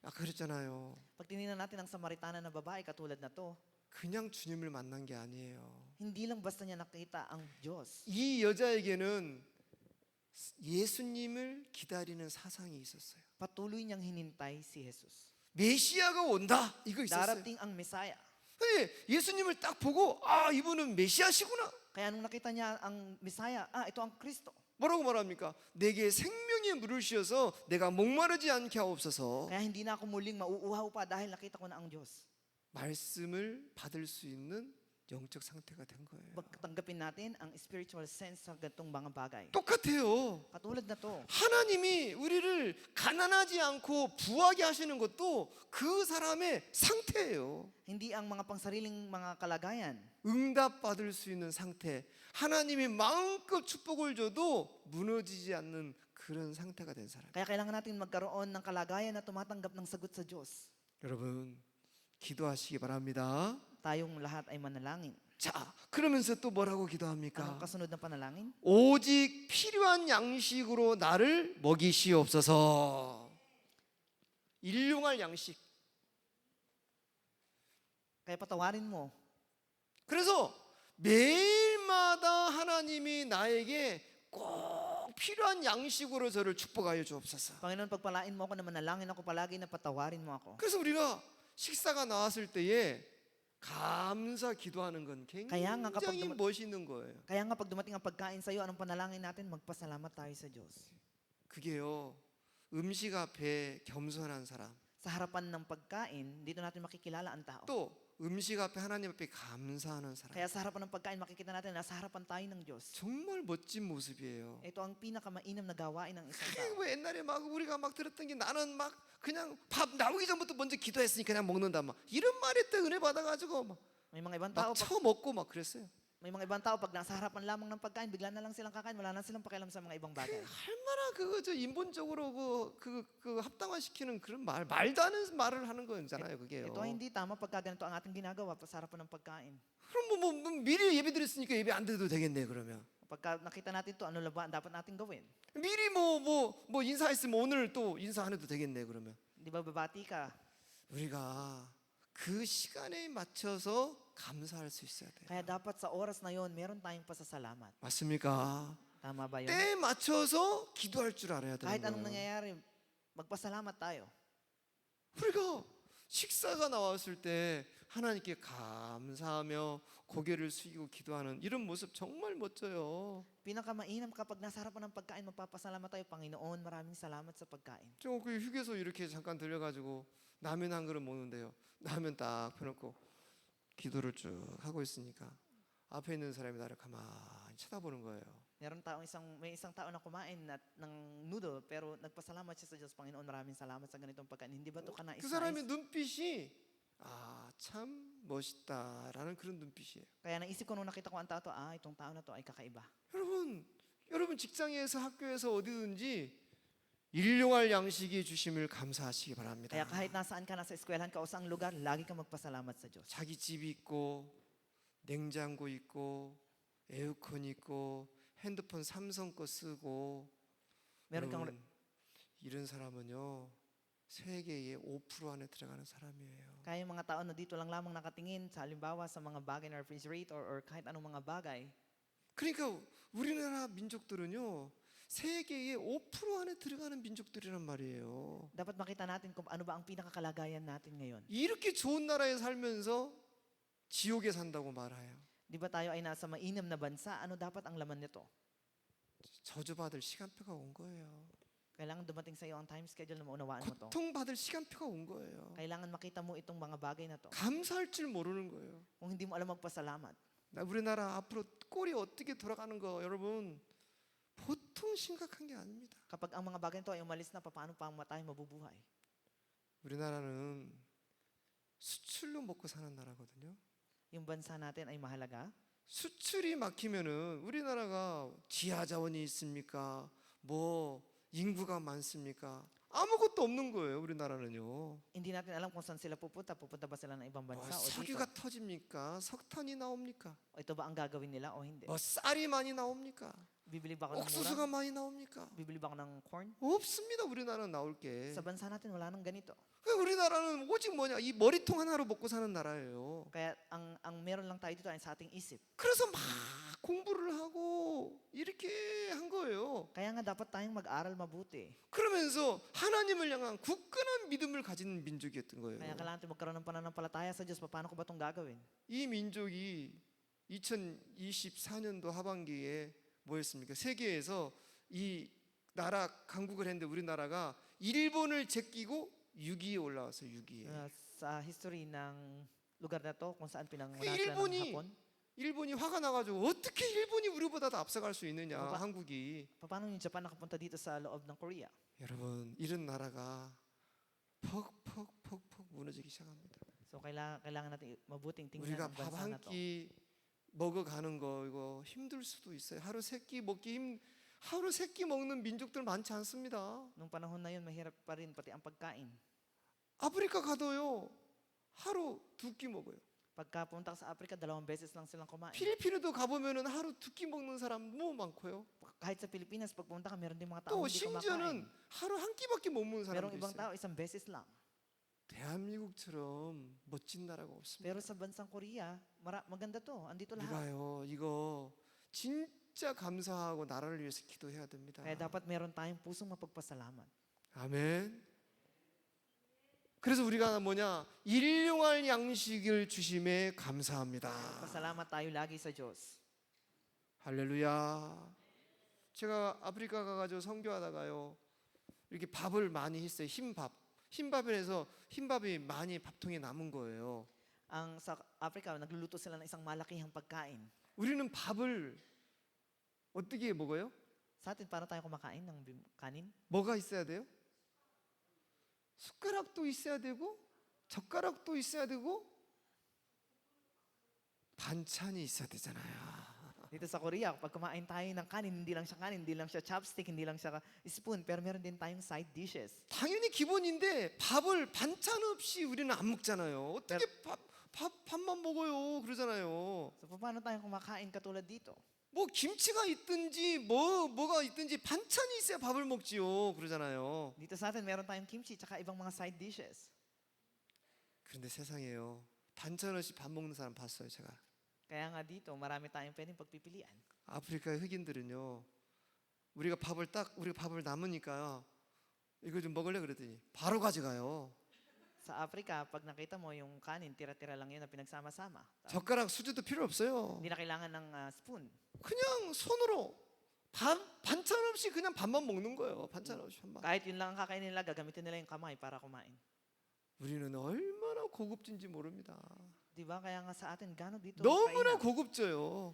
아까 그랬잖아요. Pag tinignan natin ang Samaritana na babae katulad na to, 그냥 주님을 만난 게 아니에요. hindi lang basta niya nakita ang Diyos. 이 여자에게는 예수님을 기다리는 사상이 있었어요. Patuloy niyang hinintay si Jesus. 메시아가 온다 이거 있었어요. Darating ang Messiah. 근데 예수님을 딱 보고 아 이분은 메시아시구나. Kaya nung nakita niya ang Messiah, ito ang Kristo. 뭐라고 말합니까? 내게 생명의 물을 씌어서 내가 목마르지 않게 하옵소서. Kaya hindi na ako muling mauuhaw pa dahil nakita ko na ang Diyos. 말씀을 받을 수 있는 영적 상태가 된 거예요. Tanggapin natin ang spiritual sense sa ganitong mga bagay. 똑같아요. Katulad na to. 하나님이 우리를 가난하지 않고 부하게 하시는 것도 그 사람의 상태예요. Hindi ang mga pangsariling mga kalagayan. 응답받을 수 있는 상태, 하나님이 마음껏 축복을 줘도 무너지지 않는 그런 상태가 된 사람. Kaya kailangan natin magkaroon ng kalagayan na tumatanggap ng sagot sa Diyos. 여러분, 기도하시기 바랍니다. Tayong lahat ay manalangin. 자, 그러면서 또 뭐라고 Anong 기도합니까? kasunod ng panalangin? 오직 필요한 양식으로 나를 먹이시옵소서. 일용할 양식. Kaya patawarin mo. 그래서 매일마다 하나님이 나에게 꼭 필요한 양식으로 저를 축복하여 주옵소서. Panginoon, pagpalain mo ako na manalangin ako palagi na patawarin mo ako. 그래서 우리가 식사가 나왔을 때에 감사 기도하는 건 Kaya nga kapag 굉장히 멋있는 거예요. Kaya nga pag dumating ang pagkain sa iyo, anong panalangin natin? Magpasalamat tayo sa Diyos. 그게요, 음식 앞에 겸손한 사람, Sa harapan ng pagkain, dito natin makikilala ang tao. 또 음식 앞에 하나님 앞에 감사하는 사람. Kaya sa harapan ng pagkain, makikita natin na sa harapan tayo ng Diyos. 정말 멋진 모습이에요. Ito ang pinakamainam na gawain ng isang 그게 tao. 뭐 옛날에 막 우리가 막 들었던 게 나는 막 그냥 밥 나오기 전부터 먼저 기도했으니까 그냥 먹는다 막 이런 말에 때 은혜 받아가지고 막 May mga ibang tao, 처먹고 막 그랬어요. may mga ibang tao pag nasa harapan lamang ng pagkain, bigla na lang silang kakain, wala na silang pakialam sa mga ibang bagay. 얼마나 그거 저 인본적으로 그 합당화시키는 그런 말도 안 하는 말을 하는 거잖아요, 그게요. Ito ay hindi tama pagka ganito ang ating ginagawa sa harapan ng pagkain. 그럼 뭐 미리 예배 드렸으니까 예배 안 드려도 되겠네 그러면. Pagka nakita natin ito, ano ba ang dapat natin gawin? 미리 뭐 인사했으면 오늘 또 인사 안 해도 되겠네 그러면. Di ba babati ka? 우리가 그 시간에 맞춰서 감사할 수 있어야 돼요. Kaya dapat sa oras na yon, meron tayong pasasalamat. 맞습니까? Tama ba yun? 때에 맞춰서 기도할 줄 알아야 되는 Kahit anong 거예요. nangyayari, magpasalamat tayo. 우리가 식사가 나왔을 때 하나님께 감사하며 고개를 숙이고 기도하는 이런 모습 정말 멋져요. Pinakamainam kapag nasa harapan ng pagkain, magpapasalamat tayo. Panginoon, maraming salamat sa pagkain. 저그 휴게소 이렇게 잠깐 들려가지고 라면 한 그릇 먹는데요. 라면 딱 펴놓고 기도를 쭉 하고 있으니까 앞에 있는 사람이 나를 가만히 쳐다보는 거예요. May isang tao na kumain ng noodle pero nagpasalamat siya sa Diyos. Panginoon, maraming salamat sa ganitong pagkain. Hindi ba ito ka 그 사람의 nais-nais? 눈빛이 참 멋있다라는 그런 눈빛이에요. Kaya naisip ko nung nakita ko ang tao to, itong tao na to ay kakaiba. 여러분 직장에서 학교에서 어디든지 일용할 양식이 주심을 감사하시기 바랍니다. Kaya kahit nasaan ka, nasa eskwelahan ka o saang lugar, lagi kang magpasalamat sa Diyos. 자기 집 있고 냉장고 있고 에어컨 있고 핸드폰 삼성 거 쓰고 Meron kang 여러분, 이런 사람은요 세계의 5% 안에 들어가는 사람이에요. Kaya yung mga tao na dito lang lamang nakatingin sa halimbawa sa mga bagay na refrigerator or kahit anong mga bagay, 그러니까 우리나라 민족들은요 세계의 5% 안에 들어가는 민족들이란 말이에요. dapat makita natin kung ano ba ang pinakakalagayan natin ngayon. 이렇게 좋은 나라에 살면서 지옥에 산다고 말해요. Di ba tayo ay nasa mainam na bansa? Ano dapat ang laman nito? 저주받을 시간표가 온 거예요. Kailangan dumating sa iyo ang time schedule na maunawaan mo to. 고통받을 시간표가 온 거예요. Kailangan makita mo itong mga bagay na to. 감사할 줄 모르는 거예요. Kung hindi mo alam magpasalamat. 우리나라 앞으로 꼴이 어떻게 돌아가는 거 여러분 보통 심각한 게 아닙니다. Kapag ang mga bagay nito ay umalis na, paano pa tayo mabubuhay? 우리나라는 수출로 먹고 사는 나라거든요. Yung bansa natin ay mahalaga. 수출이 막히면은 우리나라가 지하 자원이 있습니까? 뭐 인구가 많습니까? 아무것도 없는 거예요, 우리나라는요. Hindi natin alam kung saan sila pupunta. Pupunta ba sila ng ibang 뭐 bansa o dito? 석유가 터집니까? 석탄이 나옵니까? O ito ba ang gagawin nila o hindi? 뭐 쌀이 많이 나옵니까? Bibili ba ako ng 옥수수가 mura? 많이 나옵니까? Bibili ba ako ng corn? 없습니다. 우리나라는 나올 게. Sa bansa natin wala nang ganito. 우리나라는 오직 뭐냐? 이 머리통 하나로 먹고 사는 나라예요. Kaya ang meron lang tayo dito ay sa ating isip. 그래서 막 공부를 하고 이렇게 한 거예요. Kaya nga dapat tayong mag-aral mabuti. 그러면서 하나님을 향한 굳건한 믿음을 가진 민족이었던 거예요. Kaya kailangan natin magkaroon ng pananampalataya sa Diyos. Paano ko ba itong gagawin? 이 민족이 2024년도 하반기에 뭐였습니까? 세계에서 이 나라 강국을 했는데 우리나라가 일본을 제끼고 6위에 올라왔어요. 6위에. Sa history ng lugar na to, kung saan pinanganak 그 sila ng 일본이 Hapon, 일본이 화가 나가지고 어떻게 일본이 우리보다 더 앞서갈 수 있느냐 어, 한국이. paano yung Japan nakapunta dito sa loob ng Korea? 여러분 이런 나라가 퍽퍽 무너지기 시작합니다. So kailangan natin mabuting tingnan 우리가 ang 밥 bansa 한 na to. 끼 먹어가는 거 이거 힘들 수도 있어요. 하루 세 끼 먹는 민족들 많지 않습니다. Nung panahon na yun, mahirap pa rin pati ang pagkain. 아프리카 가도요 하루 두 끼 먹어요. Pagka pumunta ka sa Africa, 2 beses lang silang kumain. 필리핀에도 가보면은 하루 두 끼 먹는 사람 너무 많고요. Kahit sa Pilipinas, pag pumunta ka, meron din mga 또 tao hindi kumakain. 심지어는 하루 한 끼밖에 못 먹는 Merong 사람도 ibang 있어요. tao, 1 beses lang. 대한민국처럼 멋진 나라가 없습니다. Pero sa bansang Korea, maganda to. Andito lahat. 우리가요 이거 진짜 감사하고 나라를 위해서 기도해야 됩니다. Kaya dapat meron tayong pusong mapagpasalamat. 아멘. 그래서 우리가 뭐냐 일용할 양식을 주심에 감사합니다. Pasalamat tayo lagi sa Diyos. 할렐루야. 제가 아프리카 가가지고 선교하다가요 이렇게 밥을 많이 했어요. 흰밥이 많이 밥통에 남은 거예요. Ang sa Africa, nagluluto sila ng isang malakihang pagkain. 우리는 밥을 어떻게 먹어요? Sa atin, paano tayo kumakain ng kanin? 뭐가 있어야 돼요? 숟가락도 있어야 되고 젓가락도 있어야 되고 반찬이 있어야 되잖아요. Dito sa Korea, pag kumain tayo ng kanin, hindi lang siya kanin, hindi lang siya chopstick, hindi lang siya spoon, pero meron din tayong side dishes. 당연히 기본인데 밥을 반찬 없이 우리는 안 먹잖아요. 어떻게 밥만 먹어요? 그러잖아요. So, paano tayo kumakain katulad dito? 뭐 김치가 있든지 뭐가 있든지 반찬이 있어야 밥을 먹지요. 그러잖아요. Dito sa atin, meron tayong kimchi, tsaka ibang mga side dishes. 그런데 세상에요. 반찬 없이 밥 먹는 사람 봤어요, 제가. Kaya nga dito, marami tayong pwedeng pagpipilian. 아프리카 흑인들은요. 우리가 밥을 남으니까요. 이거 좀 먹을래 그랬더니 바로 가져가요. Sa Africa, pag nakita mo yung kanin, tira-tira lang yun na pinagsama-sama. 젓가락 수저도 필요 없어요. Hindi na kailangan ng spoon. 그냥 손으로 반찬 없이 그냥 밥만 먹는 거예요. 반찬 없이 밥만. Kahit yun lang ang kakainin nila, gagamitin nila yung kamay para kumain. 우리는 얼마나 고급진지 모릅니다. Di ba? Kaya nga sa atin, gano'n dito 너무나 kainan. 고급져요.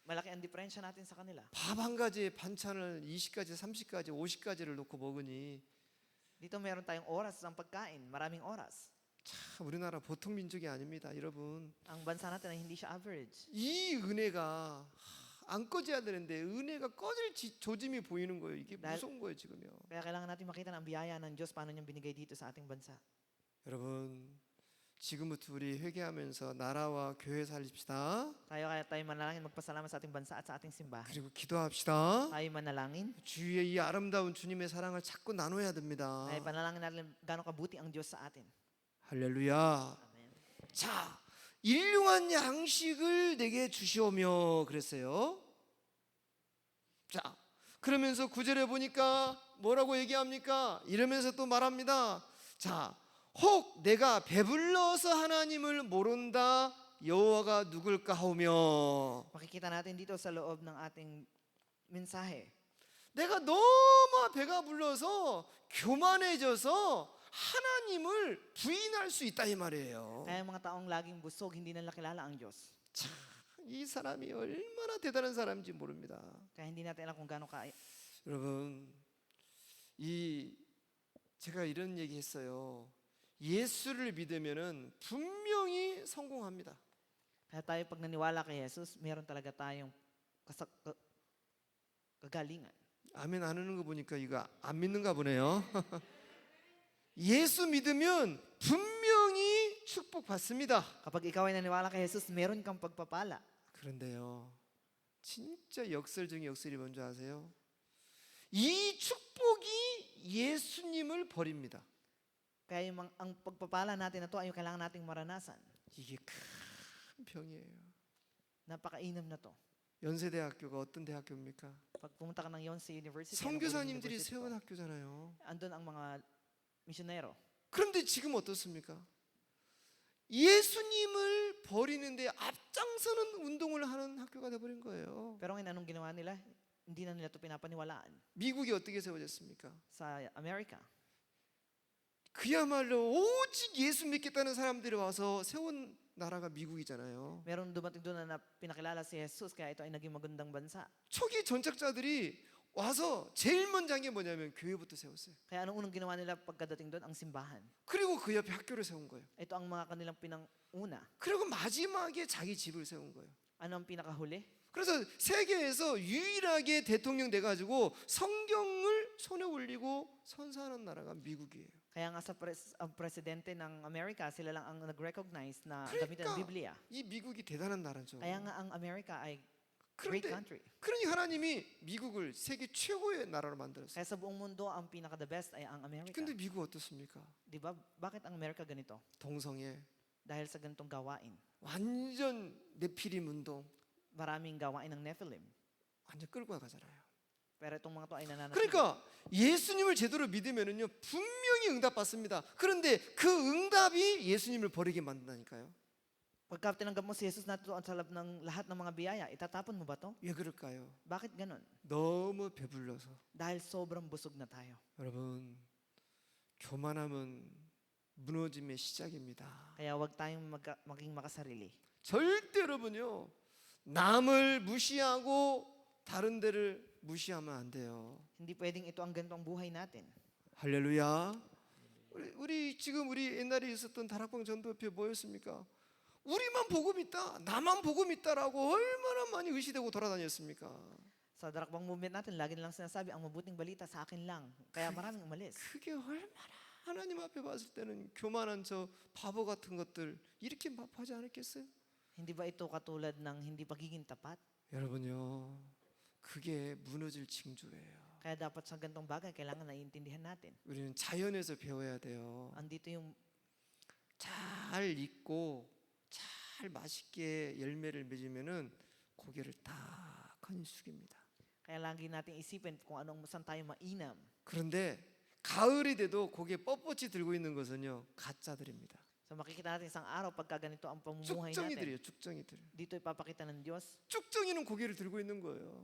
Malaki ang diferensya natin sa kanila. 밥 한 가지에 반찬을 20가지, 30가지, 50가지를 놓고 먹으니 Dito meron tayong oras sa pagkain, maraming oras. 참 우리나라 보통 민족이 아닙니다, 여러분. Ang bansa natin ay hindi siya average. 이 은혜가 안 꺼져야 되는데 은혜가 꺼질 조짐이 보이는 거예요. 이게 무서운 거예요, 지금요. Kaya kailangan natin makita ng biyaya ng Diyos paano niyang binigay dito sa ating bansa. 여러분, 지금부터 우리 회개하면서 나라와 교회 살립시다. Kaya tayo manalangin, magpasalamat sa ating bansa at sa ating simbahan. 그리고 기도합시다. Tayo manalangin. 주위의 이 아름다운 주님의 사랑을 자꾸 나눠야 됩니다. Ay panalangin natin gano'ng kabuti ang Diyos sa atin. 할렐루야. Amen. 자, 일용한 양식을 내게 주시오며 그랬어요. 자, 그러면서 9절에 보니까 뭐라고 얘기합니까? 이러면서 또 말합니다. 자, 혹 내가 배불러서 하나님을 모른다 여호와가 누굴까 하오며. Makikita natin dito sa loob ng ating mensahe. 내가 너무 배가 불러서 교만해져서 하나님을 부인할 수 있다 이 말이에요. Kaya yung mga taong laging busog, hindi nila kilala ang Diyos. 참, 이 사람이 얼마나 대단한 사람인지 모릅니다. Kaya hindi natin alam kung gaano ka. 여러분, 제가 이런 얘기했어요. 예수를 믿으면은 분명히 성공합니다. Kaya tayo pag naniwala kay Jesus, meron talaga tayong kagalingan. 아멘 안 하는 거 보니까 이거 안 믿는가 보네요. 예수 믿으면 분명히 축복받습니다. Kapag ikaw ay naniwala kay Jesus, meron kang pagpapala. 그런데요, 진짜 역설 중에 역설이 뭔지 아세요? 이 축복이 예수님을 버립니다. Kaya ang pagpapala natin na to ay yung kailangan nating maranasan. 이게 큰 병이에요. Napakainam na to. 연세대학교가 어떤 대학교입니까? Pag pumunta ka ng Yonsei University, 선교사님들이 University 세운 to, 학교잖아요. andun ang mga misyonero. 그런데 지금 어떻습니까? 예수님을 버리는데 앞장서는 운동을 하는 학교가 돼버린 거예요. Pero ngayon, anong ginawa nila? Hindi na nila to pinapaniwalaan. 미국이 어떻게 세워졌습니까? Sa America, 그야말로 오직 예수 믿겠다는 사람들이 와서 세운 나라가 미국이잖아요. meron dumating doon na pinakilala si Jesus, kaya ito ay naging magandang bansa. 초기 전착자들이 와서 제일 먼저 한 게 뭐냐면 교회부터 세웠어요. Kaya anong unang ginawa nila pagkadating doon? Ang simbahan. 그리고 그 옆에 학교를 세운 거예요. Ito ang mga kanilang pinanguna. 그리고 마지막에 자기 집을 세운 거예요. Ano ang pinakahuli? 그래서 세계에서 유일하게 대통령 돼가지고 성경을 손에 올리고 선사하는 나라가 미국이에요. Kaya nga ang presidente ng Amerika, sila lang ang nag-recognize na gamitin ang 그러니까 Biblia. 이 미국이 대단한 나라죠. Kaya nga ang Amerika ay great 그런데 country. 그러니 하나님이 미국을 세계 최고의 나라로 만들었어요. Kaya sa buong mundo, ang pinaka-the best ay ang Amerika. 근데 미국 어떻습니까? Di ba? Bakit ang Amerika ganito? 동성애, Dahil sa ganitong gawain. 완전 네피림 운동, Maraming gawain ng Nephilim. 완전 끌고 가잖아요. Pero itong mga to ay nananatili. 그러니까 예수님을 제대로 믿으면은요 분명히 응답받습니다. 그런데 그 응답이 예수님을 버리게 만든다니까요. Pagka tinanggap mo si Jesus na totoo sa loob ng lahat ng mga biyaya, itatapon mo ba to? 왜 그럴까요? Bakit ganun? 너무 배불러서. Dahil sobrang busog na tayo. 여러분, 교만함은 무너짐의 시작입니다. Kaya wag tayong maging makasarili. 절대 여러분요 남을 무시하고 다른 데를 무시하면 안 돼요. Hindi pwedeng ito ang ganito ang buhay natin. 할렐루야. 우리 지금 우리 옛날에 있었던 다락방 전도협회 뭐였습니까? 우리만 복음 있다, 나만 복음 있다라고 얼마나 많이 의시되고 돌아다녔습니까? Sa darakbang movement natin, lagi nilang sinasabi, ang mabuting balita sa akin lang. Kaya maraming umalis. 그게 얼마나 하나님 앞에 봤을 때는 교만한 저 바보 같은 것들 이렇게 마파하지 않았겠어요? Hindi ba ito katulad ng hindi pagiging tapat? 여러분요, 그게 무너질 징조예요. Kaya dapat sa ganitong bagay, kailangan naiintindihan natin. 우리는 자연에서 배워야 돼요. Andito yung 잘 익고 잘 맛있게 열매를 맺으면은 고개를 딱 하니 숙입니다. Kaya lagi nating isipin kung anong saan tayo mainam. 그런데 가을이 돼도 고개 뻣뻣이 들고 있는 것은요 가짜들입니다. So makikita natin isang araw pagka ganito ang pamumuhay natin. 쭉정이들이에요, 쭉정이들. Dito ipapakita ng Diyos 쭉정이는 고개를 들고 있는 거예요.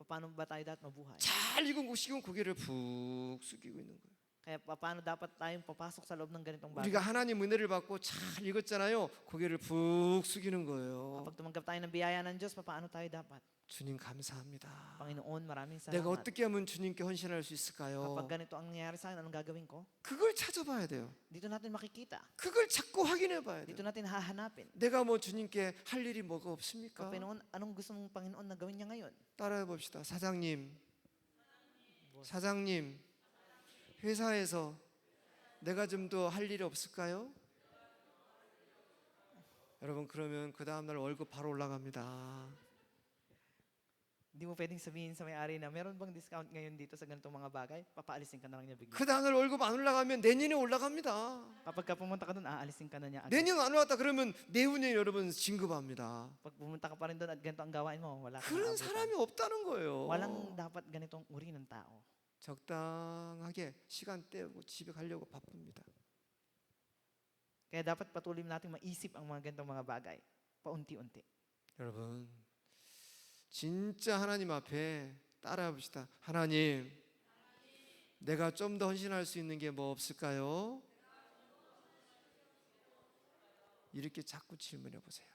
paano ba tayo dapat mabuhay. 잘 익은 곡식은 고개를 푹 숙이고 있는 거예요. Kaya paano dapat tayong papasok sa loob ng ganitong bagay. 우리가 하나님 은혜를 받고 잘 익었잖아요. 고개를 푹 숙이는 거예요. Kapag tumanggap tayo ng biyaya ng Diyos, paano tayo dapat? 주님 감사합니다. Panginoon, maraming 내가 salamat. 어떻게 하면 주님께 헌신할 수 있을까요? Kapag ganito ang nangyayari sa akin, anong gagawin ko? 그걸 찾아봐야 돼요. Dito natin makikita. 그걸 자꾸 확인해 봐야 Dito 돼요. natin hahanapin. 내가 뭐 주님께 할 일이 뭐가 없습니까? Panginoon, anong gusto mong Panginoon na gawin niya ngayon? 따라해 봅시다. 사장님, 사장님, 회사에서 내가 좀 더 할 일이 없을까요? 여러분 그러면 그 다음 날 월급 바로 올라갑니다. Hindi mo pwedeng sabihin sa may-ari na meron bang discount ngayon dito sa ganitong mga bagay? Papaalisin ka na lang niya bigla. 그 다음 날 월급 안 올라가면 내년에 올라갑니다. Kapag ka pumunta ka doon, aalisin ka na niya agad. 내년 안 올랐다 그러면 내후년 여러분 진급합니다. Pag pumunta ka pa rin doon at ganito ang gawain mo, wala kang 그런 maabutan. 사람이 없다는 거예요. Walang dapat ganitong uri ng tao. 적당하게 시간 때우고 집에 가려고 바쁩니다. Kaya dapat patuloy nating maisip ang mga ganitong mga bagay. Paunti-unti. 여러분 진짜 하나님 앞에 따라해 봅시다. 하나님, 내가 좀 더 헌신할 수 있는 게 뭐 없을까요? 이렇게 자꾸 질문해 보세요.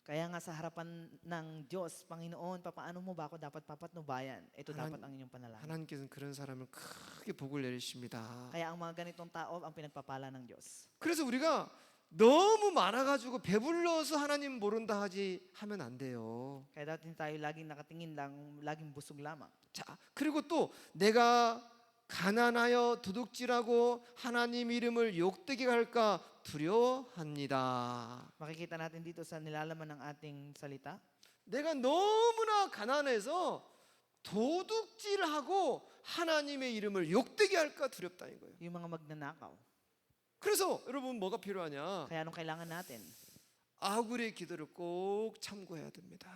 Kaya nga sa harapan ng Diyos, Panginoon, papaano mo ba ako dapat papatnubayan? Ito 하나님- dapat ang inyong panalangin. 하나님께서는 그런 사람을 크게 복을 내리십니다. Kaya ang mga ganitong tao ang pinagpapala ng Diyos. 그래서 우리가 너무 많아가지고 배불러서 하나님 모른다 하면 안 돼요. Kaya dapat tayo laging nakatingin lang, laging busog lamang. 자, 그리고 또 내가 가난하여 도둑질하고 하나님 이름을 욕되게 할까 두려워합니다. Makikita natin dito sa nilalaman ng ating salita. 내가 너무나 가난해서 도둑질하고 하나님의 이름을 욕되게 할까 두렵다는 거예요. Yung mga magnanakaw. 그래서 여러분 뭐가 필요하냐? Kaya anong kailangan natin? 아굴의 기도를 꼭 참고해야 됩니다.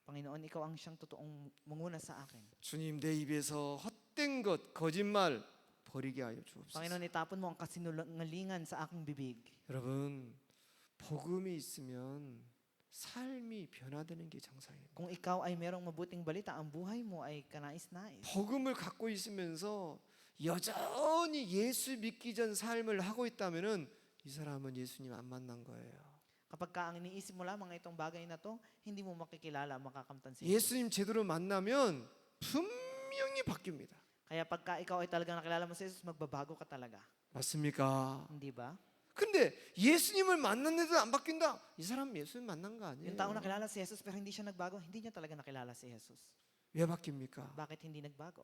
Panginoon, ikaw ang siyang totoong manguna sa akin. 주님 내 입에서 헛된 것, 거짓말 버리게 하여 주옵소서. Panginoon, itapon mo ang kasinungalingan sa aking bibig. 여러분 복음이 있으면 삶이 변화되는 게 정상입니다. Kung ikaw ay merong mabuting balita, ang buhay mo ay kanais-nais. 복음을 갖고 있으면서 여전히 예수 믿기 전 삶을 하고 있다면은 이 사람은 예수님 안 만난 거예요. Kapag ka ang iniisip mo lamang itong bagay na to, hindi mo makikilala, makakamtan si 예수님 제대로 만나면 분명히 바뀝니다. Kaya pagka ikaw ay talagang nakilala mo si Jesus, magbabago ka talaga. 맞습니까? Hindi ba? 근데 예수님을 만났는데도 안 바뀐다. 이 사람 예수님 만난 거 Yung taong 아니에요. nakilala si Jesus pero hindi siya nagbago, hindi niya talaga nakilala si Jesus. 왜 바뀝니까? Bakit hindi nagbago?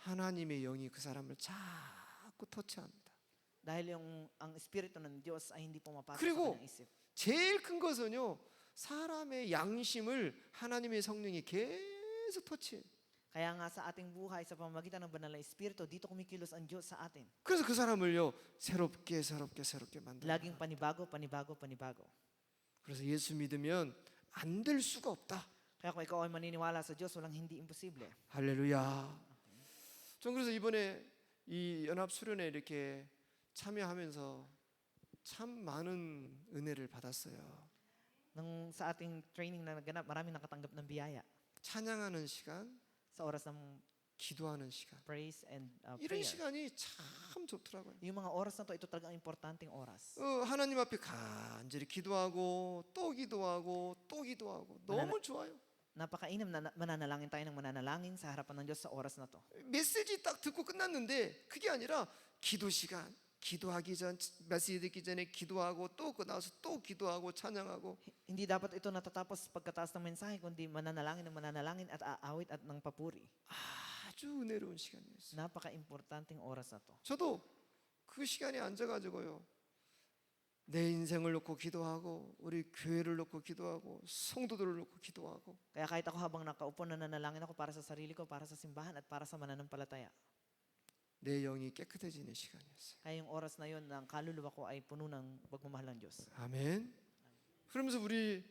하나님의 영이 그 사람을 자꾸 터치합니다. Dahil ang espiritu ng Diyos ay hindi pumapasok sa 그리고 kanyang isip. 제일 큰 것은요, 사람의 양심을 하나님의 성령이 계속 터치해요. Kaya nga sa ating buhay sa pamamagitan ng banal na espiritu, dito kumikilos ang Diyos sa atin. 그래서 그 사람을요, 새롭게 만들어요. Laging panibago, panibago, panibago. 그래서 예수 믿으면 안 될 수가 없다. Kaya kung ikaw ay maniniwala sa Diyos, walang hindi imposible. 할렐루야. 전 그래서 이번에 이 연합 수련회 이렇게 참여하면서 참 많은 은혜를 받았어요. Nung sa ating training na naganap, marami nakatanggap ng biyaya 찬양하는 시간, sa oras ng 기도하는 시간. praise and 이런 prayer. 시간이 참 좋더라고요. Yung mga oras na to, ito talaga ang importanteng oras. 하나님 앞에 간절히 기도하고 또 기도하고 또 기도하고 너무 좋아요. Napakainam na mananalangin tayo ng mananalangin sa harapan ng Diyos sa oras na to. 메시지 딱 듣고 끝났는데 그게 아니라 기도 시간, 기도하기 전 메시지 듣기 전에 기도하고 또 그 나와서 또 기도하고 찬양하고 Hindi dapat ito natatapos pagkataas ng mensahe, kundi mananalangin ng mananalangin at aawit at ng papuri. 아주 은혜로운 시간이었어요. Napaka-importanteng oras na to. 저도 그 시간에 앉아가지고요, 내 인생을 놓고 기도하고 우리 교회를 놓고 기도하고 성도들을 놓고 기도하고 Kaya kahit ako habang nakaupo, nananalangin ako para sa sarili ko, para sa simbahan at para sa mananampalataya. 내 영이 깨끗해지는 시간이었어요. Kaya yung oras na yun, ang kaluluwa ko ay puno ng pagmamahal ng Diyos. 아멘. 그러면서 우리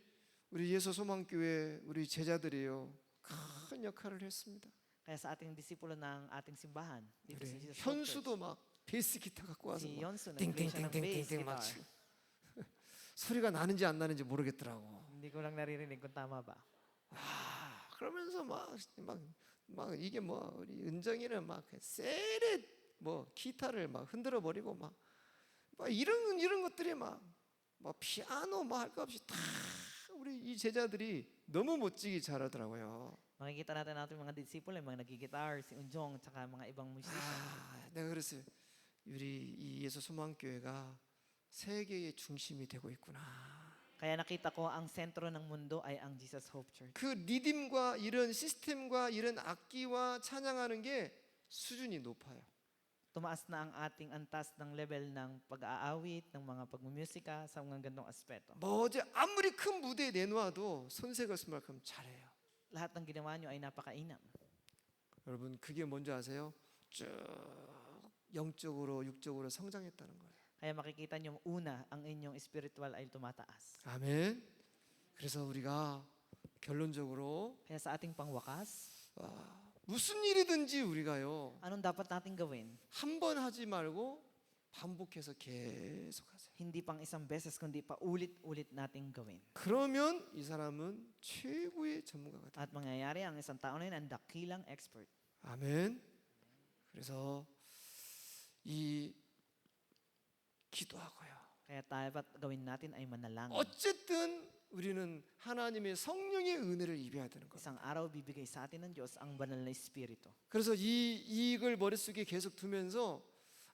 예수 소망교회 우리 제자들이요, 큰 역할을 했습니다. Kaya sa ating disipulo ng ating simbahan, dito 우리 sa Jesus Hope Church, 현수도 막 베이스 기타 갖고 와서 si 막 Yonsu nag-play siya ng bass 띵띵띵띵띵띵 막 guitar. 치고 소리가 나는지 안 나는지 모르겠더라고. Hindi ko lang naririnig kung tama ba. 그러면서 막 이게 뭐 우리 은정이는 막 세레 뭐 기타를 막 흔들어 버리고 막 이런 것들이 막 피아노 뭐 할 거 없이 다 우리 이 제자들이 너무 멋지게 잘하더라고요. Makikita natin mga disipulo, yung mga nagigitar, si Unjong, tsaka mga ibang musician. 내가 그랬어요. 우리 이 예수 소망교회가 세계의 중심이 되고 있구나. Kaya nakita ko ang sentro ng mundo ay ang Jesus Hope Church. 그 리듬과 이런 시스템과 이런 악기와 찬양하는 게 수준이 높아요. Tumaas na ang ating antas ng level ng pag-aawit, ng mga pagmumusika sa mga gantong aspeto. 뭐지 아무리 큰 무대에 내놓아도 손색을 쓸 만큼 잘해요. Lahat ng ginawa nyo ay napakainam. 여러분 그게 뭔지 아세요? 쭉 영적으로 육적으로 성장했다는 거예요. Kaya makikita nyo una, ang inyong spiritual ay tumataas. 아멘. 그래서 우리가 결론적으로 Kaya sa ating pangwakas, 무슨 일이든지 우리가요, anong dapat nating gawin? 한 번 하지 말고 반복해서 계속 하세요. Hindi pang isang beses, kundi pa ulit-ulit nating gawin. 그러면 이 사람은 최고의 전문가가 돼요. At mangyayari, ang isang tao na yun, ang dakilang expert. 아멘. 그래서 이 기도하고요. Kaya dapat gawin natin ay manalangin. 어쨌든 우리는 하나님의 성령의 은혜를 입어야 되는 거예요. Isang araw bibigay sa atin ng Diyos ang banal na espiritu. 그래서 이걸 머릿속에 계속 두면서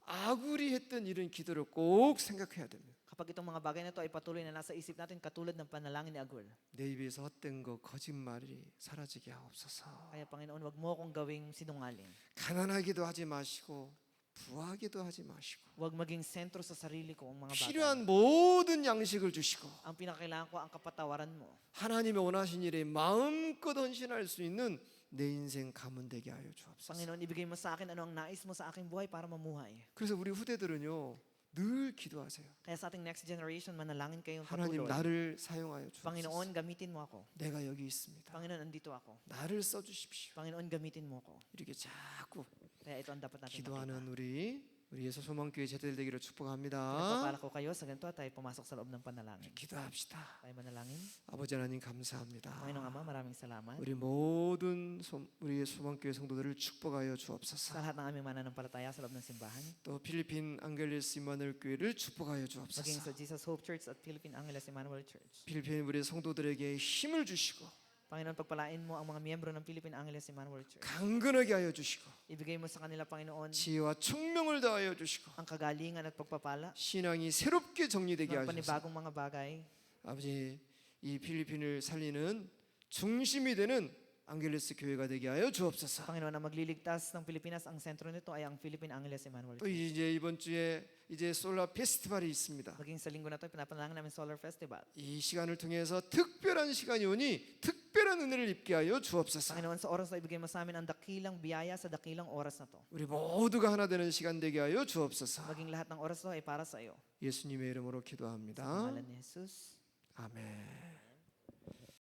아굴이 했던 이런 기도를 꼭 생각해야 됩니다. Kapag itong mga bagay na ito ay patuloy na nasa isip natin, katulad ng panalangin ni Agul. 내 입에서 헛된 거 거짓말이 사라지게 하옵소서. Kaya Panginoon, wag mo akong gawing sinungaling. 가난하기도 하지 마시고 부하기도 하지 마시고 Wag maging sentro sa sarili ko ang mga bagay. 필요한 모든 양식을 주시고 Ang pinakailangan ko ang kapatawaran mo. 하나님의 원하신 일에 마음껏 헌신할 수 있는 내 인생 가문 되게 하여 주옵소서. Panginoon, ibigay mo sa akin ano ang nais mo sa aking buhay para mamuhay. 그래서 우리 후대들은요 늘 기도하세요. Kaya sa ating next generation, manalangin kayong 하나님 patuloy. 나를 사용하여 주옵소서. Panginoon, gamitin mo ako. 내가 여기 있습니다. Panginoon, andito ako. 나를 써주십시오. Panginoon, gamitin mo ako. 이렇게 자꾸 Kaya ito ang dapat natin 기도하는 makita. 우리 예수 소망교회 제자들 되기를 축복합니다. Nagpapala ko kayo sa ganito at tayo pumasok sa loob ng panalangin. 기도합시다. Tayo manalangin. 아버지 하나님 감사합니다. Panginoong Ama, maraming salamat. 우리 모든 우리의 소망교회 성도들을 축복하여 Sa 주옵소서. lahat ng aming mananampalataya sa loob ng simbahan. 또 필리핀 앙겔레스 이마누엘 교회를 축복하여 Maging 주옵소서. sa Jesus Hope Church at Philippine Angeles Emmanuel Church. 필리핀 우리 성도들에게 힘을 주시고 Panginoon, pagpalain mo ang mga miyembro ng Philippine Angeles Emmanuel Church. 강건하게 하여 주시고 Ibigay mo sa kanila, Panginoon, 지혜와 총명을 다하여 주시고 ang kagalingan at pagpapala, 신앙이 새롭게 정리되게 mga 하셔서 panibagong mga bagay. 아버지 이 필리핀을 살리는 중심이 되는 앙겔레스 교회가 되게 하여 주옵소서. Panginoon, na magliligtas ng Pilipinas, ang sentro nito ay ang Philippine Angeles Emmanuel. 또 이제 이번 주에 이제 솔라 페스티벌이 있습니다. Maging sa linggo na ito, pinapanalangin namin Solar Festival. 이 시간을 통해서 특별한 시간이 오니 특별한 은혜를 입게 하여 주옵소서. Panginoon, sa oras na ibigay mo sa amin ang dakilang biyaya sa dakilang oras na to. 우리 모두가 하나 되는 시간 되게 하여 주옵소서. Maging lahat ng oras to ay para sa iyo. 예수님의 이름으로 Sa 기도합니다. pangalan ni Jesus. 아멘.